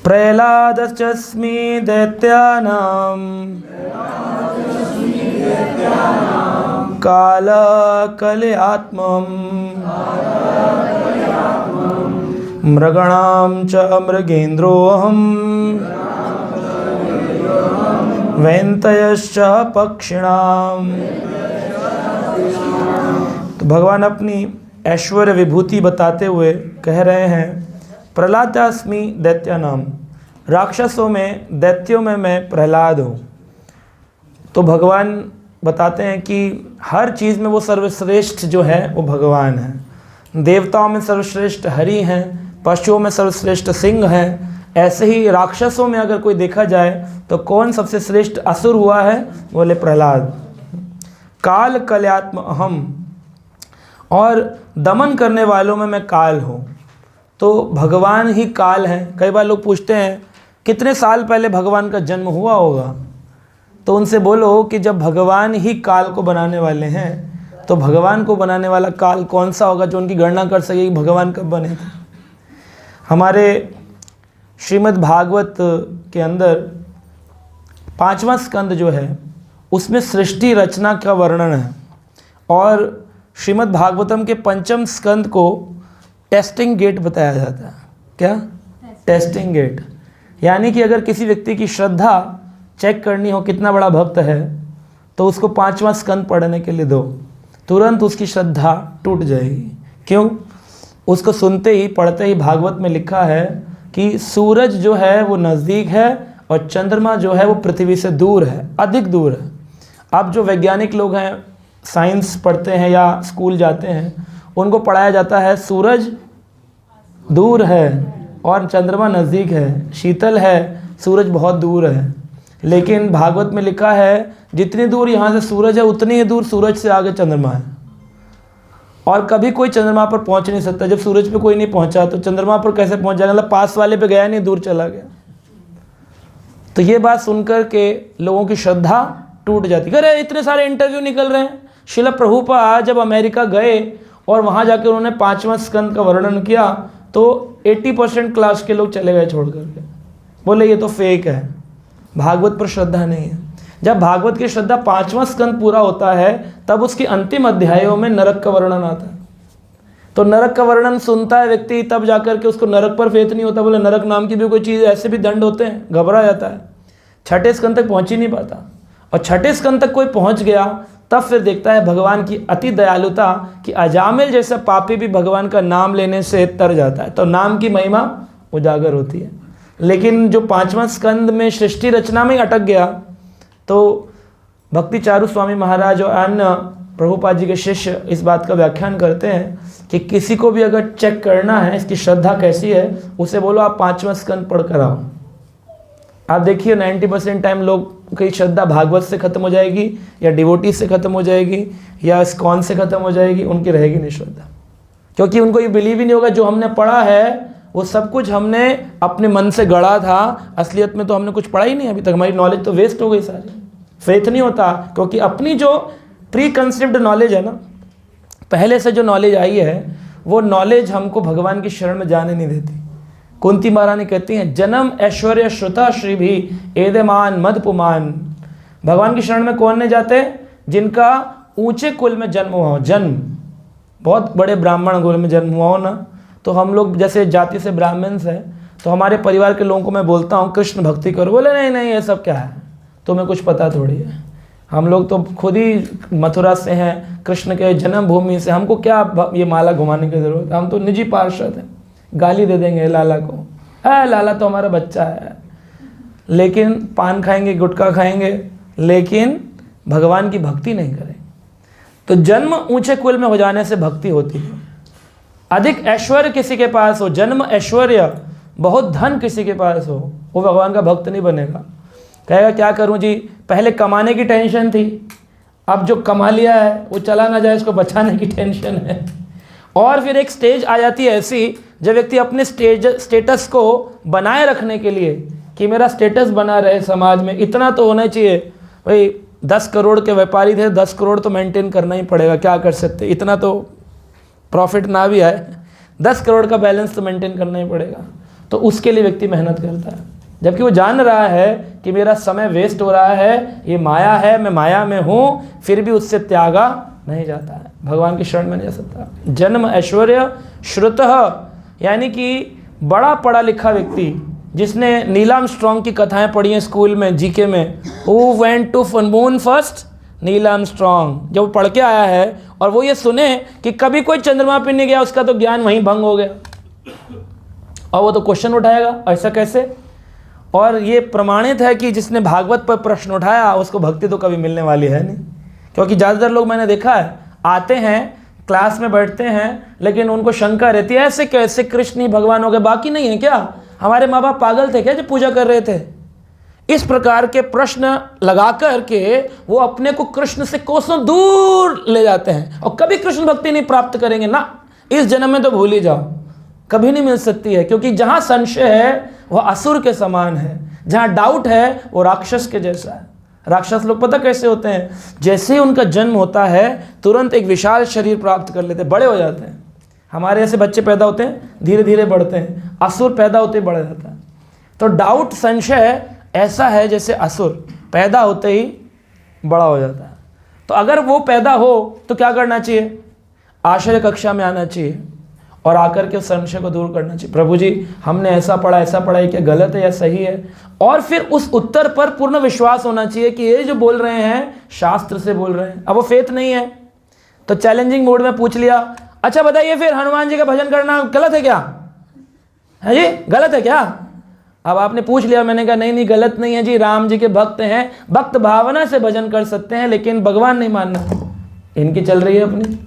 प्रह्लादश्चस्मि दैत्यानां कालकलयात्मम् मृगाणां च मृगेन्द्रोऽहं वैन्तयश्च पक्षिणाम। तो भगवान अपनी ऐश्वर्य विभूति बताते हुए कह रहे हैं, प्रह्लादास्मि दैत्यानाम, राक्षसों में दैत्यों में मैं प्रहलाद हूँ। तो भगवान बताते हैं कि हर चीज़ में वो सर्वश्रेष्ठ जो है वो भगवान है। देवताओं में सर्वश्रेष्ठ हरि हैं, पशुओं में सर्वश्रेष्ठ सिंह हैं। ऐसे ही राक्षसों में अगर कोई देखा जाए तो कौन सबसे श्रेष्ठ असुर हुआ है? बोले प्रहलाद। काल कलयात्म अहम, और दमन करने वालों में मैं काल हूँ। तो भगवान ही काल हैं। कई बार लोग पूछते हैं कितने साल पहले भगवान का जन्म हुआ होगा, तो उनसे बोलो कि जब भगवान ही काल को बनाने वाले हैं तो भगवान को बनाने वाला काल कौन सा होगा जो उनकी गणना कर सके कि भगवान कब बने थे। हमारे श्रीमद् भागवत के अंदर 5वां स्कंद जो है उसमें सृष्टि रचना का वर्णन है, और श्रीमद् भागवतम के 5वें स्कंद को टेस्टिंग गेट बताया जाता है। क्या? Testing gate. यानी कि अगर किसी व्यक्ति की श्रद्धा चेक करनी हो कितना बड़ा भक्त है, तो उसको 5वां स्कंद पढ़ने के लिए दो, तुरंत उसकी श्रद्धा टूट जाएगी। क्यों? उसको सुनते ही पढ़ते ही भागवत में लिखा है कि सूरज जो है वो नज़दीक है और चंद्रमा जो है वो पृथ्वी से दूर है, अधिक दूर है। अब जो वैज्ञानिक लोग हैं, साइंस पढ़ते हैं या स्कूल जाते हैं, उनको पढ़ाया जाता है सूरज दूर है और चंद्रमा नज़दीक है, शीतल है, सूरज बहुत दूर है। लेकिन भागवत में लिखा है जितनी दूर यहाँ से सूरज है उतनी ही दूर सूरज से आगे चंद्रमा है, और कभी कोई चंद्रमा पर पहुँच नहीं सकता। जब सूरज पे कोई नहीं पहुँचा तो चंद्रमा पर कैसे पहुँच जाएगा? मतलब पास वाले पे गया नहीं, दूर चला गया। तो ये बात सुनकर के लोगों की श्रद्धा टूट जाती। अरे इतने सारे इंटरव्यू निकल रहे हैं। श्रील प्रभुपाद जब अमेरिका गए और वहाँ जाकर उन्होंने 5वां स्कंद का वर्णन किया तो 80% क्लास के लोग चले गए छोड़ करके, बोले ये तो फेक है, भागवत पर श्रद्धा नहीं है। जब भागवत की श्रद्धा 5वां स्कंद पूरा होता है तब उसके अंतिम अध्यायों में नरक का वर्णन आता है। तो नरक का वर्णन सुनता है व्यक्ति, तब जाकर के उसको नरक पर फेथ नहीं होता। बोले नरक नाम की भी कोई चीज़, ऐसे भी दंड होते हैं, घबरा जाता है। 6ठे स्कंद तक पहुँच ही नहीं पाता, और 6ठे स्कंद तक कोई पहुँच गया तब फिर देखता है भगवान की अति दयालुता कि अजामिल जैसा पापी भी भगवान का नाम लेने से तर जाता है। तो नाम की महिमा उजागर होती है। लेकिन जो 5वां स्कंद में सृष्टि रचना में अटक गया, तो भक्ति चारू स्वामी महाराज और अन्य प्रभुपाद जी के शिष्य इस बात का व्याख्यान करते हैं कि किसी को भी अगर चेक करना है इसकी श्रद्धा कैसी है, उसे बोलो आप 5वां स्कंद पढ़ कर आओ। आप देखिए 90% टाइम लोग की श्रद्धा भागवत से ख़त्म हो जाएगी, या डिवोटी से ख़त्म हो जाएगी, या इस्कॉन से ख़त्म हो जाएगी, उनकी रहेगी नहीं श्रद्धा। क्योंकि उनको ये बिलीव ही नहीं होगा जो हमने पढ़ा है वो सब कुछ हमने अपने मन से गढ़ा था, असलियत में तो हमने कुछ पढ़ा ही नहीं अभी तक, हमारी नॉलेज तो वेस्ट हो गई सारी। फेथ नहीं होता, क्योंकि अपनी जो प्री कंसेप्ट नॉलेज है ना, पहले से जो नॉलेज आई है वो नॉलेज हमको भगवान की शरण में जाने नहीं देती। कुंती महारानी कहती हैं जन्म ऐश्वर्य श्रुता श्री भी एदेमान मदपुमान। भगवान की शरण में कौन नहीं जाते? जिनका ऊंचे कुल में जन्म हुआ हो, जन्म बहुत बड़े ब्राह्मण कुल में जन्म हुआ हो ना। तो हम लोग जैसे जाति से ब्राह्मण्स हैं, तो हमारे परिवार के लोगों को मैं बोलता हूँ कृष्ण भक्ति करो, बोले नहीं नहीं ये सब क्या है, तुम्हें कुछ पता थोड़ी है। हम लोग तो खुद ही मथुरा से हैं, कृष्ण के जन्मभूमि से, हमको क्या ये माला घुमाने की ज़रूरत है, हम तो निजी पार्षद हैं। गाली दे देंगे लाला को, लाला तो हमारा बच्चा है, लेकिन पान खाएंगे, गुटखा खाएंगे, लेकिन भगवान की भक्ति नहीं करेंगे। तो जन्म ऊंचे कुल में हो जाने से भक्ति होती है। अधिक ऐश्वर्य किसी के पास हो, जन्म ऐश्वर्य, बहुत धन किसी के पास हो, वो भगवान का भक्त नहीं बनेगा। कहेगा क्या करूं जी, पहले कमाने की टेंशन थी, अब जो कमा लिया है वो चला ना जाए, इसको बचाने की टेंशन है। और फिर एक स्टेज आ जाती है ऐसी जब व्यक्ति अपने स्टेटस को बनाए रखने के लिए कि मेरा स्टेटस बना रहे समाज में, इतना तो होना चाहिए। भाई 10 करोड़ के व्यापारी थे, 10 करोड़ तो मेंटेन करना ही पड़ेगा, क्या कर सकते, इतना तो प्रॉफिट ना भी आए, 10 करोड़ का बैलेंस तो मेंटेन करना ही पड़ेगा। तो उसके लिए व्यक्ति मेहनत करता है, जबकि वो जान रहा है कि मेरा समय वेस्ट हो रहा है, ये माया है, मैं माया में हूँ, फिर भी उससे त्यागा नहीं जाता है, भगवान की शरण में नहीं जा सकता। जन्म ऐश्वर्य श्रुतः, यानी कि बड़ा पढ़ा लिखा व्यक्ति जिसने नील आर्मस्ट्रॉन्ग की कथाएं पढ़ी हैं स्कूल में, जीके में, who went to moon first, Neil Armstrong, जब वो पढ़ के आया है और वो ये सुने कि कभी कोई चंद्रमा पे नहीं गया, उसका तो ज्ञान वहीं भंग हो गया, और वो तो क्वेश्चन उठाएगा ऐसा कैसे। और ये प्रमाणित है कि जिसने भागवत पर प्रश्न उठाया उसको भक्ति तो कभी मिलने वाली है नहीं, क्योंकि ज़्यादातर लोग मैंने देखा है आते हैं क्लास में बैठते हैं, लेकिन उनको शंका रहती है ऐसे कैसे कृष्ण ही भगवान हो गए, बाकी नहीं है क्या, हमारे माँ बाप पागल थे क्या जो पूजा कर रहे थे। इस प्रकार के प्रश्न लगा कर के वो अपने को कृष्ण से कोसों दूर ले जाते हैं, और कभी कृष्ण भक्ति नहीं प्राप्त करेंगे ना, इस जन्म में तो भूल ही जाओ, कभी नहीं मिल सकती है। क्योंकि जहाँ संशय है वह असुर के समान है, जहाँ डाउट है वो राक्षस के जैसा है। राक्षस लोग पता कैसे होते हैं, जैसे ही उनका जन्म होता है तुरंत एक विशाल शरीर प्राप्त कर लेते हैं, बड़े हो जाते हैं। हमारे ऐसे बच्चे पैदा होते हैं धीरे धीरे बढ़ते हैं, असुर पैदा होते ही बढ़ जाता है। तो डाउट संशय ऐसा है जैसे असुर पैदा होते ही बड़ा हो जाता है। तो अगर वो पैदा हो तो क्या करना चाहिए, आश्रय कक्षा में आना चाहिए और आकर के उस संशय को दूर करना चाहिए। प्रभु जी हमने ऐसा पढ़ा है, क्या गलत है या सही है, और फिर उस उत्तर पर पूर्ण विश्वास होना चाहिए कि ये जो बोल रहे हैं शास्त्र से बोल रहे हैं। अब वो फेथ नहीं है तो चैलेंजिंग मोड में पूछ लिया, अच्छा बताइए फिर हनुमान जी का भजन करना गलत है क्या, है जी गलत है क्या। अब आपने पूछ लिया, मैंने कहा नहीं गलत नहीं है जी, राम जी के भक्त हैं, भक्त भावना से भजन कर सकते हैं, लेकिन भगवान नहीं मानना, इनकी चल रही है अपनी।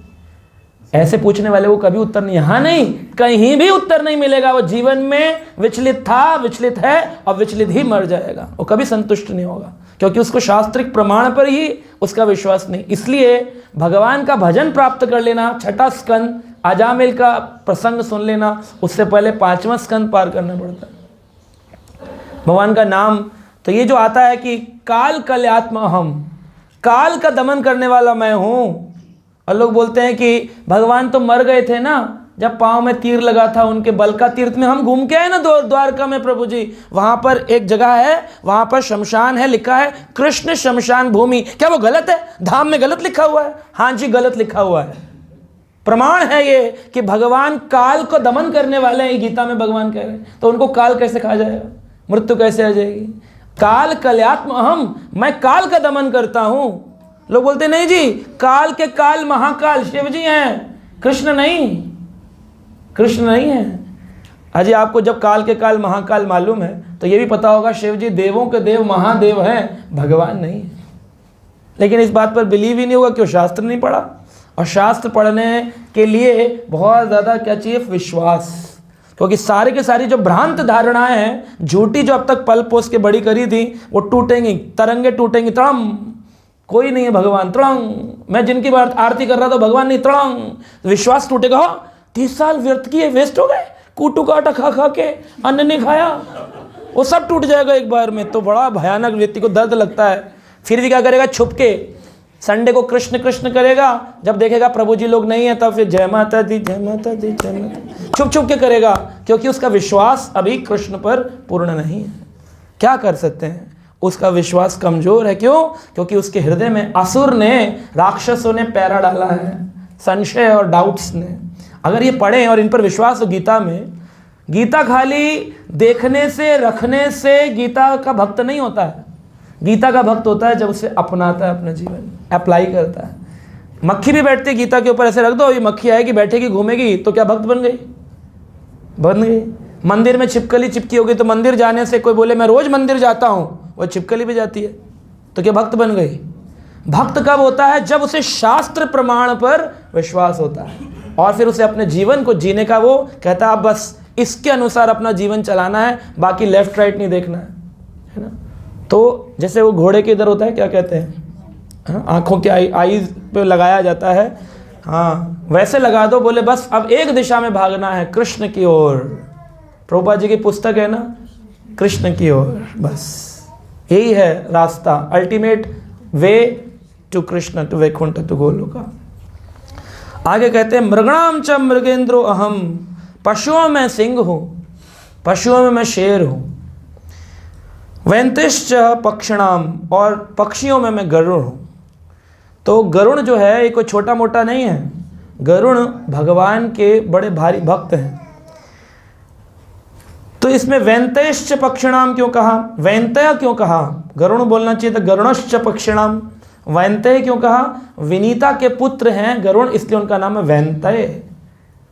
ऐसे पूछने वाले को कभी उत्तर नहीं, यहाँ नहीं कहीं भी उत्तर नहीं मिलेगा। वो जीवन में विचलित था, विचलित है और विचलित ही मर जाएगा, वो कभी संतुष्ट नहीं होगा, क्योंकि उसको शास्त्रिक प्रमाण पर ही उसका विश्वास नहीं। इसलिए भगवान का भजन प्राप्त कर लेना, छठा स्कंद अजामिल का प्रसंग सुन लेना, उससे पहले 5वां स्कंद पार करना पड़ता है। भगवान का नाम तो ये जो आता है कि काल कल्यात्म अहम, काल का दमन करने वाला मैं हूँ। और लोग बोलते हैं कि भगवान तो मर गए थे ना, जब पाँव में तीर लगा था उनके, बलका तीर्थ में हम घूम के आए ना द्वारका में प्रभु जी, वहाँ पर एक जगह है, वहाँ पर शमशान है, लिखा है कृष्ण शमशान भूमि। क्या वो गलत है, धाम में गलत लिखा हुआ है? हाँ जी गलत लिखा हुआ है। प्रमाण है ये कि भगवान काल को दमन करने वाले हैं, गीता में भगवान कह रहे हैं। तो उनको काल कैसे खा जाएगा, मृत्यु कैसे आ जाएगी। काल कल्यात्म अहम, मैं काल का दमन करता हूँ। लोग बोलते नहीं जी काल के काल महाकाल शिव जी हैं, कृष्ण नहीं, कृष्ण नहीं है। अजय आपको जब काल के काल महाकाल मालूम है तो ये भी पता होगा शिव जी देवों के देव महादेव हैं, भगवान नहीं है। लेकिन इस बात पर बिलीव ही नहीं होगा क्यों, शास्त्र नहीं पढ़ा। और शास्त्र पढ़ने के लिए बहुत ज़्यादा क्या चाहिए, विश्वास। क्योंकि सारे के सारी जो भ्रांत धारणाएं हैं झूठी, जो अब तक पल पोस के बड़ी करी थी, वो टूटेंगी, तरंगे टूटेंगी। तड़म, कोई नहीं है भगवान, तड़ंग। मैं जिनकी बात आरती कर रहा था भगवान नहीं, तड़ंग। विश्वास टूटेगा। 30 साल व्यर्थ किए, वेस्ट हो गए, कूटू का आटा खा खा के, अन्न नहीं खाया, वो सब टूट जाएगा एक बार में। तो बड़ा भयानक, व्यक्ति को दर्द लगता है। फिर भी क्या करेगा, छुप के संडे को कृष्ण कृष्ण करेगा, जब देखेगा प्रभु जी लोग नहीं है तब फिर जय माता दी जय माता दी जय माता, छुप छुप के करेगा, क्योंकि उसका विश्वास अभी कृष्ण पर पूर्ण नहीं है। क्या कर सकते हैं, उसका विश्वास कमजोर है। क्यों? क्योंकि उसके हृदय में असुर ने, राक्षसों ने पैरा डाला है, संशय और डाउट्स ने। अगर ये पढ़ें और इन पर विश्वास हो, गीता में, गीता खाली देखने से रखने से गीता का भक्त नहीं होता है। गीता का भक्त होता है जब उसे अपनाता है, अपने जीवन में अप्लाई करता है। मक्खी भी बैठती है गीता के ऊपर, ऐसे रख दो, ये मक्खी आएगी, बैठेगी, घूमेगी, तो क्या भक्त बन गई? बन गई। मंदिर में छिपकली चिपकी होगी तो मंदिर जाने से कोई बोले मैं रोज मंदिर जाता हूँ, वो छिपकली भी जाती है, तो क्या भक्त बन गई? भक्त कब होता है? जब उसे शास्त्र प्रमाण पर विश्वास होता है और फिर उसे अपने जीवन को जीने का, वो कहता है आप बस इसके अनुसार अपना जीवन चलाना है, बाकी लेफ्ट राइट नहीं देखना है ना। तो जैसे वो घोड़े के इधर होता है, क्या कहते हैं, आँखों के आईज पे लगाया जाता है, हाँ वैसे लगा दो, बोले बस अब एक दिशा में भागना है, कृष्ण की ओर। प्रभुपाद जी की पुस्तक है ना, कृष्ण की ओर, बस यही है रास्ता, ultimate way to Krishna, to Vaikuntha, to Goloka. आगे कहते हैं मृगणाम च मृगेंद्रो अहम, पशुओं में सिंह हूँ। पशुओं में मैं शेर हूँ। वैंतिश्च पक्षिणाम, और पक्षियों में मैं गरुड़ हूँ। तो गरुड़ जो है ये कोई छोटा मोटा नहीं है, गरुड़ भगवान के बड़े भारी भक्त हैं। तो इसमें वैंतयश्च पक्षिणाम क्यों कहा, वैंतय क्यों कहा, गरुड़ बोलना चाहिए था गरुणश्च पक्षिणाम। वैंतय क्यों कहा, विनीता के पुत्र हैं गरुड़, इसलिए उनका नाम है वैंतय।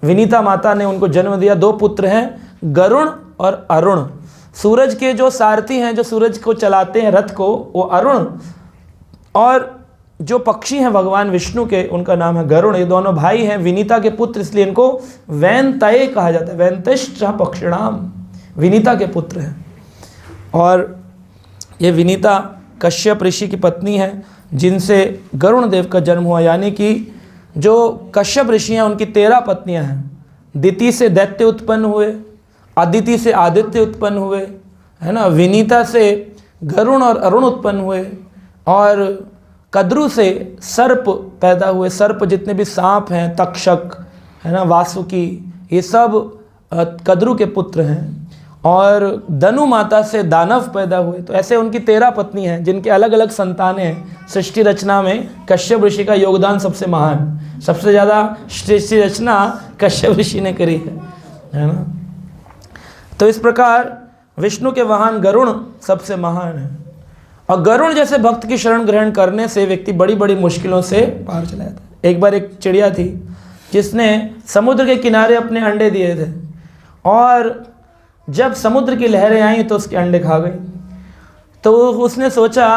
विनीता माता ने उनको जन्म दिया, 2 पुत्र हैं गरुड़ और अरुण। सूरज के जो सारथी हैं, जो सूरज को चलाते हैं रथ को, वो अरुण, और जो पक्षी हैं भगवान विष्णु के, उनका नाम है गरुड़। ये दोनों भाई हैं, विनीता के पुत्र, इसलिए इनको वैंतय कहा जाता है। वैंतश्च पक्षिणाम, विनीता के पुत्र हैं। और ये विनीता कश्यप ऋषि की पत्नी है, जिनसे गरुड़ देव का जन्म हुआ। यानी कि जो कश्यप ऋषि हैं उनकी 13 पत्नियां हैं। दिति से दैत्य उत्पन्न हुए, अदिति से आदित्य उत्पन्न हुए, है ना, विनीता से गरुड़ और अरुण उत्पन्न हुए, और कद्रु से सर्प पैदा हुए। सर्प जितने भी सांप हैं, तक्षक, है ना, वासुकी, ये सब कद्रु के पुत्र हैं। और धनु माता से दानव पैदा हुए। तो ऐसे उनकी 13 पत्नी हैं, जिनके अलग अलग संतानें हैं। सृष्टि रचना में कश्यप ऋषि का योगदान सबसे महान, सबसे ज़्यादा सृष्टि रचना कश्यप ऋषि ने करी है ना। तो इस प्रकार विष्णु के वाहन गरुड़ सबसे महान है। और गरुड़ जैसे भक्त की शरण ग्रहण करने से व्यक्ति बड़ी बड़ी मुश्किलों से पार चला जाता है। एक बार एक चिड़िया थी जिसने समुद्र के किनारे अपने अंडे दिए थे, और जब समुद्र की लहरें आई तो उसके अंडे खा गई। तो उसने सोचा,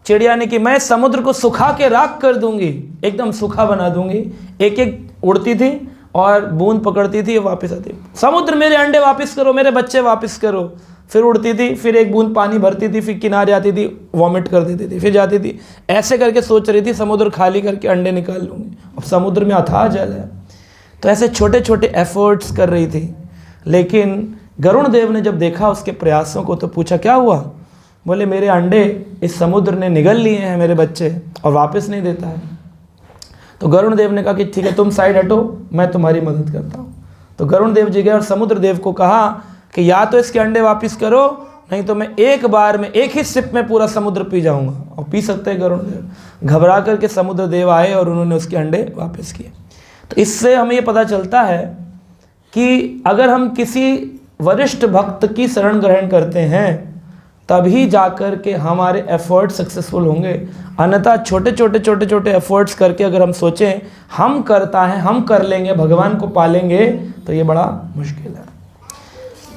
चिड़िया ने, कि मैं समुद्र को सुखा के राख कर दूंगी, एकदम सूखा बना दूंगी। एक एक उड़ती थी और बूंद पकड़ती थी, वापस आती, समुद्र मेरे अंडे वापस करो, मेरे बच्चे वापस करो। फिर उड़ती थी, फिर एक बूंद पानी भरती थी, फिर किनारे आती थी, वॉमिट कर देती थी, फिर जाती थी। ऐसे करके सोच रही थी समुद्र खाली करके अंडे निकाल लूँगी। अब समुद्र में अथाह जल है। तो ऐसे छोटे छोटे एफर्ट्स कर रही थी। लेकिन गरुड़ देव ने जब देखा उसके प्रयासों को, तो पूछा क्या हुआ। बोले मेरे अंडे इस समुद्र ने निगल लिए हैं, मेरे बच्चे, और वापस नहीं देता है। तो गरुड़ देव ने कहा कि ठीक है, तुम साइड हटो, मैं तुम्हारी मदद करता हूँ। तो गरुड़ देव जी गए और समुद्र देव को कहा कि या तो इसके अंडे वापस करो, नहीं तो मैं एक बार में एक ही सिप में पूरा समुद्र पी जाऊँगा। और पी सकते हैं गरुड़ देव। घबरा करके समुद्र देव आए और उन्होंने उसके अंडे वापस किए। तो इससे हमें ये पता चलता है कि अगर हम किसी वरिष्ठ भक्त की शरण ग्रहण करते हैं तभी जाकर के हमारे एफर्ट सक्सेसफुल होंगे। अन्यथा छोटे छोटे एफर्ट्स करके अगर हम सोचें हम करता है, हम कर लेंगे, भगवान को पालेंगे, तो ये बड़ा मुश्किल है।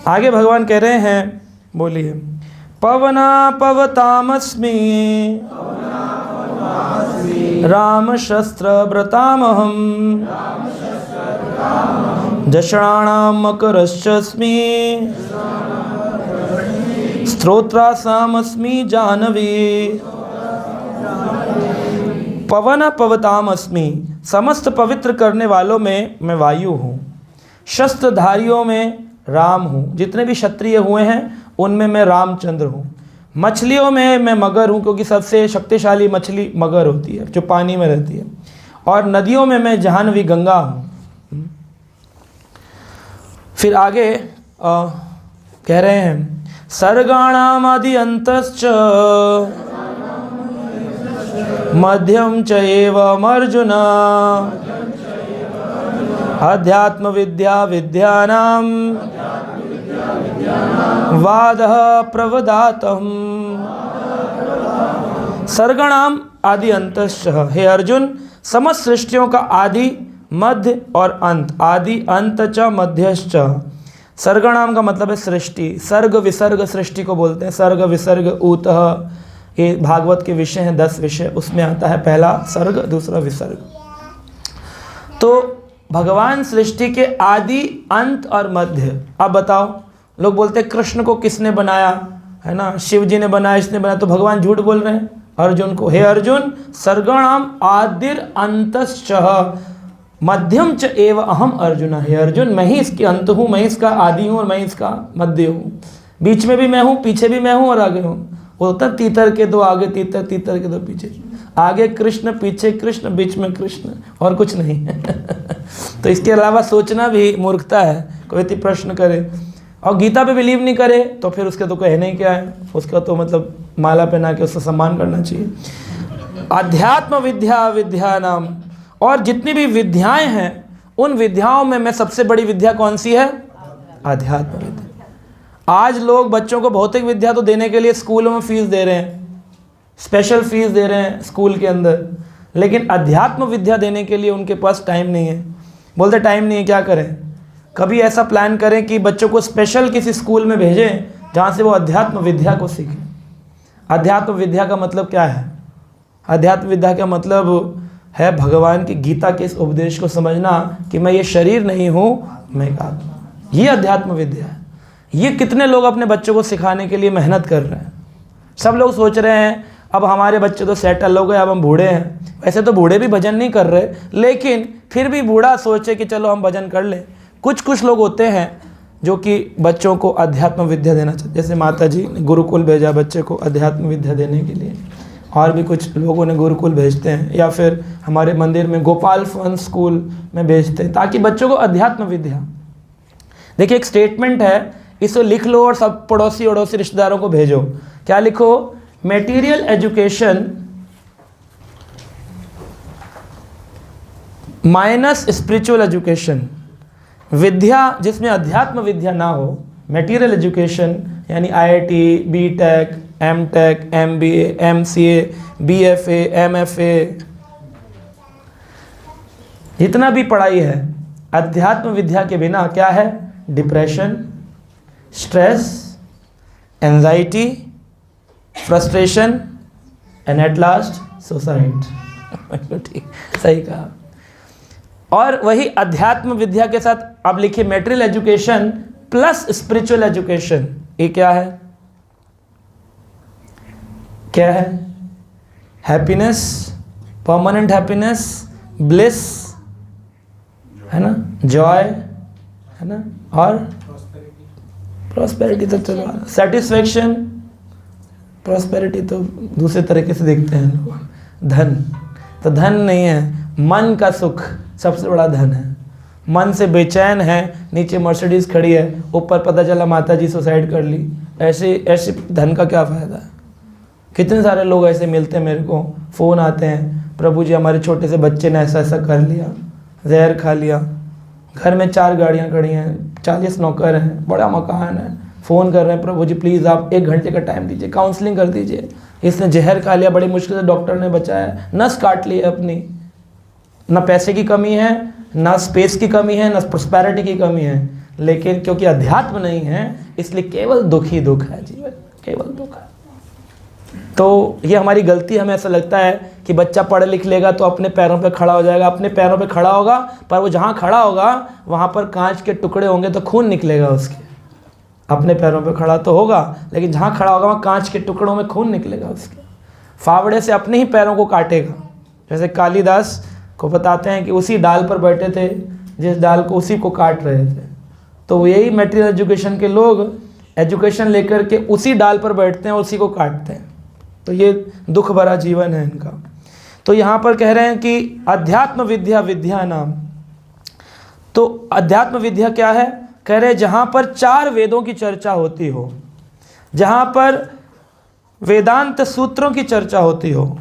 आगे भगवान कह रहे हैं, बोलिए, पवना पवतामस्मि राम शस्त्र व्रतामहम दशाणाम मकरश्चस्मि स्त्रोत्रासामस्मि जानवी। पवन पवतामस्मि, समस्त पवित्र करने वालों में मैं वायु हूँ। शस्त्रधारियों में राम हूँ, जितने भी क्षत्रिय हुए हैं उनमें मैं रामचंद्र हूँ। मछलियों में मैं मगर हूँ, क्योंकि सबसे शक्तिशाली मछली मगर होती है जो पानी में रहती है। और नदियों में मैं जाह्नवी गंगा हूँ। फिर आगे कह रहे हैं, सर्गाणाम आदि अंतश्च मध्यम च एवं अर्जुन अध्यात्म विद्या विद्यानाम वादः प्रवदातम्। सर्गणाम आदि अंतश्च, हे अर्जुन, समस्त सृष्टियों का आदि मध्य और अंत। आदि अंत च मध्यश्च। सर्गणाम का मतलब है सृष्टि। सर्ग विसर्ग सृष्टि को बोलते हैं। सर्ग विसर्ग ऊतः, ये भागवत के विषय हैं, 10 विषय, उसमें आता है पहला सर्ग, दूसरा विसर्ग। तो भगवान सृष्टि के आदि अंत और मध्य। अब बताओ, लोग बोलते हैं कृष्ण को किसने बनाया, है ना, शिव जी ने बनाया, इसने बनाया। तो भगवान झूठ बोल रहे हैं अर्जुन को। हे अर्जुन, सर्गणाम आदिर अंतश्च मध्यम च एव अहम अर्जुन। हे अर्जुन, मैं ही इसके अंत हूँ, मैं इसका आदि हूँ और मैं इसका मध्य हूँ। बीच में भी मैं हूँ, पीछे भी मैं हूँ और आगे हूँ। वो होता है तीतर के दो आगे तीतर, तीतर के दो पीछे। आगे कृष्ण, पीछे कृष्ण, बीच में कृष्ण, और कुछ नहीं। तो इसके अलावा सोचना भी मूर्खता है। कोई प्रश्न करे और गीता पे बिलीव नहीं करे तो फिर उसके तो कहने ही क्या है, उसका तो मतलब माला पहना के उसका सम्मान करना चाहिए। अध्यात्म विद्या विद्या नाम, और जितनी भी विद्याएं हैं उन विद्याओं में मैं सबसे बड़ी विद्या कौन सी है? अध्यात्म विद्या। आज लोग बच्चों को भौतिक विद्या तो देने के लिए स्कूलों में फीस दे रहे हैं, स्पेशल फीस दे रहे हैं स्कूल के अंदर, लेकिन अध्यात्म विद्या देने के लिए उनके पास टाइम नहीं है। बोलते टाइम नहीं है, क्या करें? कभी ऐसा प्लान करें कि बच्चों को स्पेशल किसी स्कूल में भेजें जहाँ से वो अध्यात्म विद्या को सीखें। अध्यात्म विद्या का मतलब क्या है? अध्यात्म विद्या का मतलब है भगवान की गीता के इस उपदेश को समझना कि मैं ये शरीर नहीं हूँ, मैं एक आत्मा। ये अध्यात्म विद्या है। ये कितने लोग अपने बच्चों को सिखाने के लिए मेहनत कर रहे हैं। सब लोग सोच रहे हैं अब हमारे बच्चे तो सेटल हो गए, अब हम बूढ़े हैं। वैसे तो बूढ़े भी भजन नहीं कर रहे, लेकिन फिर भी बूढ़ा सोचे कि चलो हम भजन कर लें। कुछ लोग होते हैं जो कि बच्चों को अध्यात्म विद्या देना चाहते, जैसे माता जी ने गुरुकुल भेजा बच्चे को अध्यात्म विद्या देने के लिए, और भी कुछ लोगों ने गुरुकुल भेजते हैं, या फिर हमारे मंदिर में गोपाल फन स्कूल में भेजते हैं ताकि बच्चों को अध्यात्म विद्या। देखिए एक स्टेटमेंट है, इसे लिख लो और सब पड़ोसी अड़ोसी रिश्तेदारों को भेजो। क्या लिखो? Material education minus spiritual education. विद्या जिसमें अध्यात्म विद्या ना हो, मेटीरियल एजुकेशन यानी IIT, BTech, MTech, MBA, MCA, BFA, MFA, जितना भी पढ़ाई है अध्यात्म विद्या के बिना क्या है? Depression, stress, anxiety, frustration and at last suicide. ठीक, सही कहा। और वही अध्यात्म विद्या के साथ आप लिखिए material education plus spiritual education. ये क्या है? क्या है? हैप्पीनेस, परमानेंट हैप्पीनेस, ब्लिस, है ना, जॉय, है ना, और प्रॉस्पेरिटी तो चलो, सेटिस्फेक्शन, प्रॉस्पेरिटी तो दूसरे तरीके से देखते हैं लोग। धन तो धन नहीं है, मन का सुख सबसे बड़ा धन है। मन से बेचैन है, नीचे मर्सिडीज खड़ी है, ऊपर पता चला माता जी सुसाइड कर ली, ऐसे धन का क्या फ़ायदा है? कितने सारे लोग ऐसे मिलते हैं मेरे को, फ़ोन आते हैं, प्रभु जी हमारे छोटे से बच्चे ने ऐसा ऐसा कर लिया, जहर खा लिया, घर में 4 गाड़ियाँ खड़ी हैं, 40 नौकर हैं, बड़ा मकान है, फ़ोन कर रहे हैं प्रभु जी प्लीज़ आप 1 घंटे का टाइम दीजिए, काउंसलिंग कर दीजिए, इसने जहर खा लिया, बड़ी मुश्किल से डॉक्टर ने बचाया, नस काट ली है अपनी। ना पैसे की कमी है, ना स्पेस की कमी है, ना प्रोस्पेरिटी की कमी है, लेकिन क्योंकि अध्यात्म नहीं है इसलिए केवल दुख ही दुख है, जीवन केवल दुख है। तो ये हमारी गलती, हमें ऐसा लगता है कि बच्चा पढ़ लिख लेगा तो अपने पैरों पे खड़ा हो जाएगा। अपने पैरों पे खड़ा होगा, पर वो जहाँ खड़ा होगा वहाँ पर कांच के टुकड़े होंगे तो खून निकलेगा उसके। अपने पैरों पे खड़ा तो होगा, लेकिन जहाँ खड़ा होगा वहाँ कांच के टुकड़ों में खून निकलेगा उसके। फावड़े से अपने ही पैरों को काटेगा। जैसे कालिदास को बताते हैं कि उसी डाल पर बैठे थे जिस डाल को उसी को काट रहे थे। तो यही मटेरियल एजुकेशन के लोग एजुकेशन लेकर के उसी डाल पर बैठते हैं, उसी को काटते हैं। तो ये दुख भरा जीवन है इनका। तो यहाँ पर कह रहे हैं कि अध्यात्म विद्या विद्या नाम। तो अध्यात्म विद्या क्या है? कह रहे हैं जहाँ पर 4 वेदों की चर्चा होती हो, जहाँ पर वेदांत सूत्रों की चर्चा होती हो,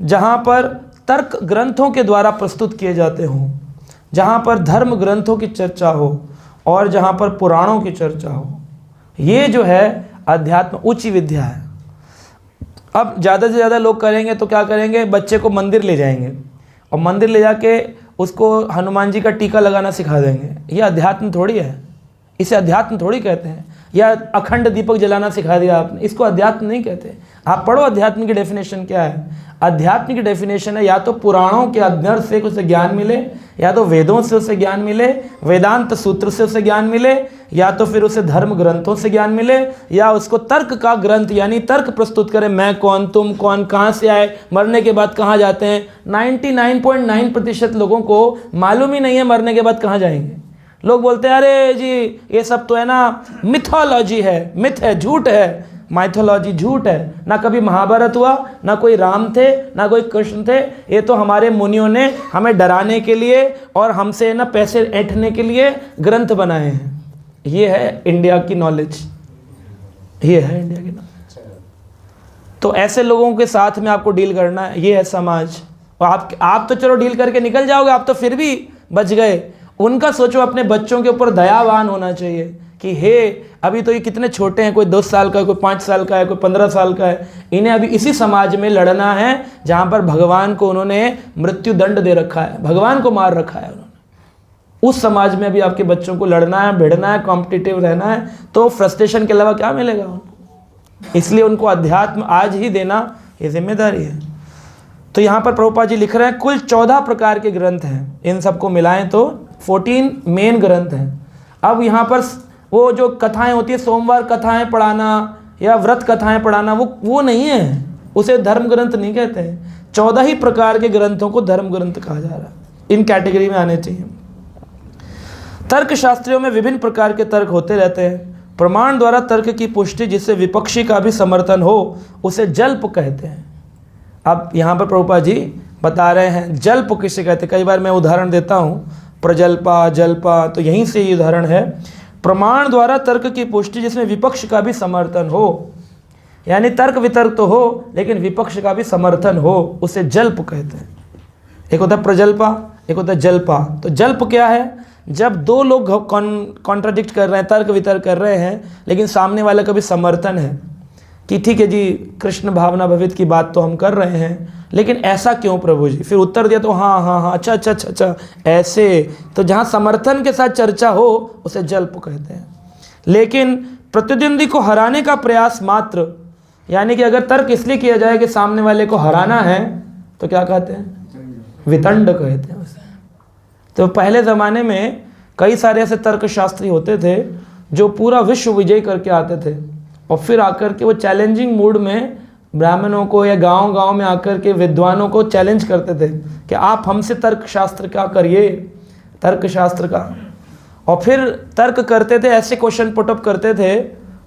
जहाँ पर तर्क ग्रंथों के द्वारा प्रस्तुत किए जाते हों, जहाँ पर धर्म ग्रंथों की चर्चा हो और जहाँ पर पुराणों की चर्चा हो, ये जो है अध्यात्म उच्च विद्या है। अब ज़्यादा से ज़्यादा लोग करेंगे तो क्या करेंगे? बच्चे को मंदिर ले जाएंगे और मंदिर ले जाके उसको हनुमान जी का टीका लगाना सिखा देंगे। ये अध्यात्म थोड़ी है, इसे अध्यात्म थोड़ी कहते हैं। या अखंड दीपक जलाना सिखा दिया आपने, इसको अध्यात्म नहीं कहते। आप पढ़ो अध्यात्म की डेफिनेशन क्या है। अध्यात्म की डेफिनेशन है या तो पुराणों के अध्ययन से उसे ज्ञान मिले, या तो वेदों से उसे ज्ञान मिले, वेदांत सूत्र से उसे ज्ञान मिले, या तो फिर उसे धर्म ग्रंथों से ज्ञान मिले, या उसको तर्क का ग्रंथ यानी तर्क प्रस्तुत करें, मैं कौन, तुम कौन, कहाँ से आए, मरने के बाद कहाँ जाते हैं। 99.9% लोगों को मालूम ही नहीं है मरने के बाद कहाँ जाएंगे। लोग बोलते हैं अरे जी ये सब तो है ना मिथोलॉजी है, मिथ है, झूठ है। माइथोलॉजी झूठ है। ना कभी महाभारत हुआ, ना कोई राम थे, ना कोई कृष्ण थे। ये तो हमारे मुनियों ने हमें डराने के लिए और हमसे ना पैसे ऐंठने के लिए ग्रंथ बनाए हैं। ये है इंडिया की नॉलेज, ये है इंडिया की नॉलेज। तो ऐसे लोगों के साथ में आपको डील करना है, ये है समाज। और आप तो चलो डील करके निकल जाओगे, आप तो फिर भी बच गए। उनका सोचो, अपने बच्चों के ऊपर दयावान होना चाहिए कि हे अभी तो ये कितने छोटे हैं, कोई 10 साल का है, कोई 5 साल का है, कोई 15 साल का है, इन्हें अभी इसी समाज में लड़ना है जहाँ पर भगवान को उन्होंने मृत्यु दंड दे रखा है, भगवान को मार रखा है उन्होंने। उस समाज में अभी आपके बच्चों को लड़ना है, भिड़ना है, कॉम्पिटिटिव रहना है, तो फ्रस्ट्रेशन के अलावा क्या मिलेगा उनको। इसलिए उनको अध्यात्म आज ही देना ये जिम्मेदारी है। तो यहाँ पर प्रभुपाद जी लिख रहे हैं कुल 14 प्रकार के ग्रंथ हैं, इन सबको मिलाएं तो 14 मेन ग्रंथ हैं। अब यहाँ पर वो जो कथाएं होती है, सोमवार कथाएं पढ़ाना या व्रत कथाएं पढ़ाना, वो नहीं है, उसे धर्म ग्रंथ नहीं कहते हैं। 14 ही प्रकार के ग्रंथों को धर्म ग्रंथ कहा जा रहा है, इन कैटेगरी में आने चाहिए। तर्क शास्त्रियों में विभिन्न प्रकार के तर्क होते रहते हैं। प्रमाण द्वारा तर्क की पुष्टि जिससे विपक्षी का भी समर्थन हो उसे जल्प कहते हैं। अब यहाँ पर प्रभुपाद जी बता रहे हैं जल्प किसे कहते हैं। कई बार मैं उदाहरण देता हूँ, प्रजल्पा, जल्पा, तो यहीं से ये उदाहरण है। प्रमाण द्वारा तर्क की पुष्टि जिसमें विपक्ष का भी समर्थन हो, यानी तर्क वितर्क तो हो लेकिन विपक्ष का भी समर्थन हो, उसे जल्प कहते हैं। एक होता है प्रजल्पा, एक होता है जल्पा। तो जल्प क्या है? जब दो लोग कॉन्ट्राडिक्ट कर रहे हैं, तर्क वितर्क कर रहे हैं, लेकिन सामने वाले का भी समर्थन है कि ठीक है जी, कृष्ण भावना भवित की बात तो हम कर रहे हैं, लेकिन ऐसा क्यों प्रभु जी? फिर उत्तर दिया तो हाँ हाँ हाँ, अच्छा अच्छा अच्छा अच्छा, ऐसे। तो जहाँ समर्थन के साथ चर्चा हो उसे जल्प कहते हैं। लेकिन प्रतिद्वंदी को हराने का प्रयास मात्र, यानी कि अगर तर्क इसलिए किया जाए कि सामने वाले को हराना है, तो क्या कहते हैं? वितंड कहते हैं उसे। तो पहले ज़माने में कई सारे ऐसे तर्कशास्त्री होते थे जो पूरा विश्व विजय करके आते थे, और फिर आकर के वो चैलेंजिंग मूड में ब्राह्मणों को या गांव-गांव में आकर के विद्वानों को चैलेंज करते थे कि आप हमसे तर्कशास्त्र का करिए, तर्कशास्त्र का। और फिर तर्क करते थे, ऐसे क्वेश्चन पुटअप करते थे,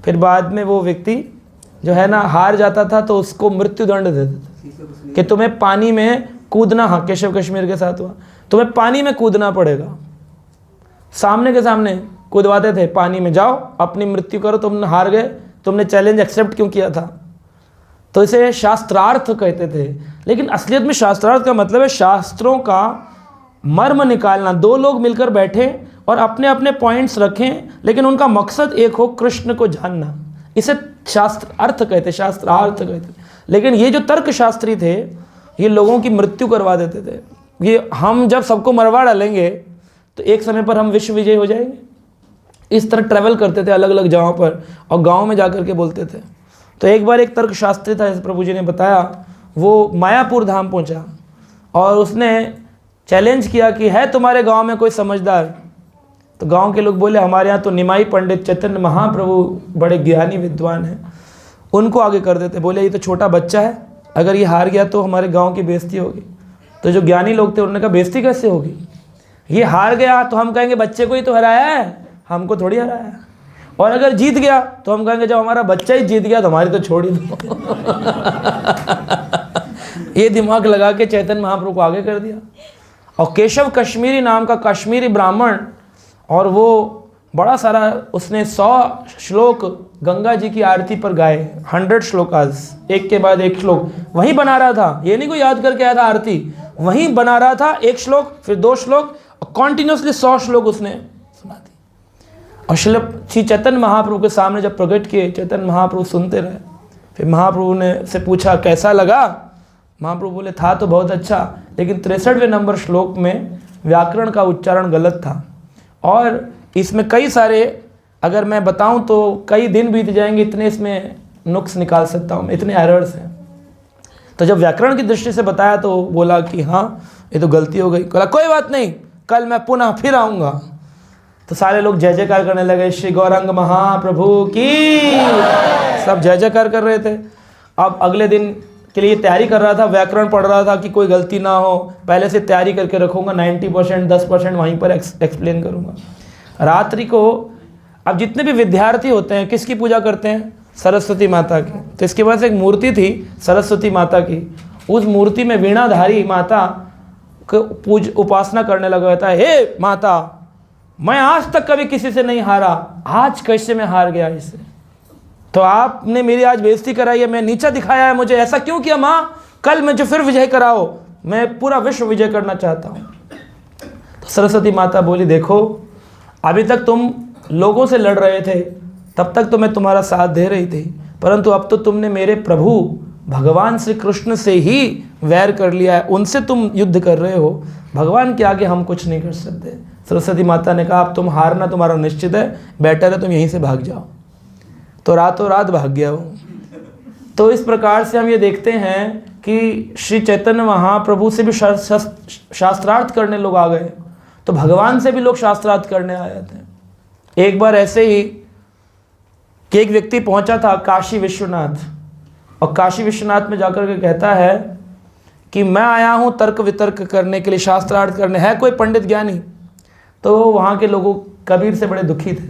फिर बाद में वो व्यक्ति जो है ना हार जाता था तो उसको मृत्यु दंड देते थे कि तुम्हें पानी में कूदना, हाँ केशव कश्मीर के साथ हुआ, तुम्हें पानी में कूदना पड़ेगा। सामने के सामने कूदवाते थे, पानी में जाओ अपनी मृत्यु करो, तुमने हार गए, तुमने चैलेंज एक्सेप्ट क्यों किया था? तो इसे शास्त्रार्थ कहते थे। लेकिन असलियत में शास्त्रार्थ का मतलब है शास्त्रों का मर्म निकालना। दो लोग मिलकर बैठे और अपने अपने पॉइंट्स रखें, लेकिन उनका मकसद एक हो, कृष्ण को जानना। इसे शास्त्र अर्थ कहते, शास्त्रार्थ कहते। लेकिन ये जो तर्कशास्त्री थे, ये लोगों की मृत्यु करवा देते थे। ये हम जब सबको मरवा डालेंगे तो एक समय पर हम विश्व विजय हो जाएंगे। इस तरह ट्रैवल करते थे अलग अलग जगहों पर, और गांव में जाकर के बोलते थे। तो एक बार एक तर्कशास्त्री था, जैसे प्रभु जी ने बताया, वो मायापुर धाम पहुंचा और उसने चैलेंज किया कि है तुम्हारे गांव में कोई समझदार? तो गांव के लोग बोले हमारे यहाँ तो निमाई पंडित चैतन्य महाप्रभु बड़े ज्ञानी विद्वान हैं, उनको आगे कर देते। बोले ये तो छोटा बच्चा है, अगर ये हार गया तो हमारे गाँव की बेइज्जती होगी। तो जो ज्ञानी लोग थे उन्होंने कहा बेइज्जती कैसे होगी? ये हार गया तो हम कहेंगे बच्चे को ही तो हराया है, हमको थोड़ी हराया है। और अगर जीत गया तो हम कहेंगे जब हमारा बच्चा ही जीत गया तो हमारी तो छोड़ ही दो। ये दिमाग लगा के चैतन्य महाप्रभु को आगे कर दिया। और केशव कश्मीरी नाम का कश्मीरी ब्राह्मण, और वो बड़ा सारा उसने 100 श्लोक गंगा जी की आरती पर गाए, 100 श्लोकास, एक के बाद एक श्लोक वहीं बना रहा था। ये नहीं कोई याद करके आया था आरती, वहीं बना रहा था, एक श्लोक फिर 2 श्लोक, और कॉन्टिन्यूसली 100 श्लोक उसने सुना दी। और श्री चैतन्य महाप्रभु के सामने जब प्रकट किए, चैतन्य महाप्रभु सुनते रहे। फिर महाप्रभु ने से पूछा कैसा लगा? महाप्रभु बोले था तो बहुत अच्छा, लेकिन 63वें नंबर श्लोक में व्याकरण का उच्चारण गलत था, और इसमें कई सारे, अगर मैं बताऊं तो कई दिन बीत जाएंगे, इतने इसमें नुक्स निकाल सकता हूं, इतने एरर्स हैं। तो जब व्याकरण की दृष्टि से बताया तो बोला कि हाँ ये तो गलती हो गई। बोला कोई बात नहीं, कल मैं पुनः फिर आऊँगा। तो सारे लोग जय जयकार करने लगे, श्री गौरंग महाप्रभु की, सब जय जयकार कर रहे थे। अब अगले दिन के लिए तैयारी कर रहा था, व्याकरण पढ़ रहा था कि कोई गलती ना हो, पहले से तैयारी करके रखूँगा, 90% 10% वहीं पर एक्सप्लेन करूँगा। रात्रि को अब जितने भी विद्यार्थी होते हैं किसकी पूजा करते हैं? सरस्वती माता की। तो इसके पास एक मूर्ति थी सरस्वती माता की, उस मूर्ति में वीणाधारी माता को उपासना करने लगा था। हे माता, मैं आज तक कभी किसी से नहीं हारा, आज कैसे मैं हार गया इससे? तो आपने मेरी आज बेइज्जती कराई है, मैं नीचा दिखाया है, मुझे ऐसा क्यों किया माँ? कल मुझे फिर विजय कराओ, मैं पूरा विश्व विजय करना चाहता हूँ। तो सरस्वती माता बोली, देखो अभी तक तुम लोगों से लड़ रहे थे, तब तक तो मैं तुम्हारा साथ दे रही थी, परंतु अब तो तुमने मेरे प्रभु भगवान श्री कृष्ण से ही वैर कर लिया है, उनसे तुम युद्ध कर रहे हो, भगवान के आगे हम कुछ नहीं कर सकते। सरस्वती माता ने कहा, अब तुम हारना तुम्हारा निश्चित है, बेटर है तुम यहीं से भाग जाओ। तो रातों रात भाग गया वो। तो इस प्रकार से हम ये देखते हैं कि श्री चैतन्य महाप्रभु से भी शास्त्रार्थ करने लोग आ गए, तो भगवान से भी लोग शास्त्रार्थ करने आए थे। एक बार ऐसे ही कि एक व्यक्ति पहुंचा था काशी विश्वनाथ, और काशी विश्वनाथ में जाकर के कहता है कि मैं आया हूं तर्क वितर्क करने के लिए, शास्त्रार्थ करने। है कोई पंडित ज्ञानी? तो वहाँ के लोगों कबीर से बड़े दुखी थे।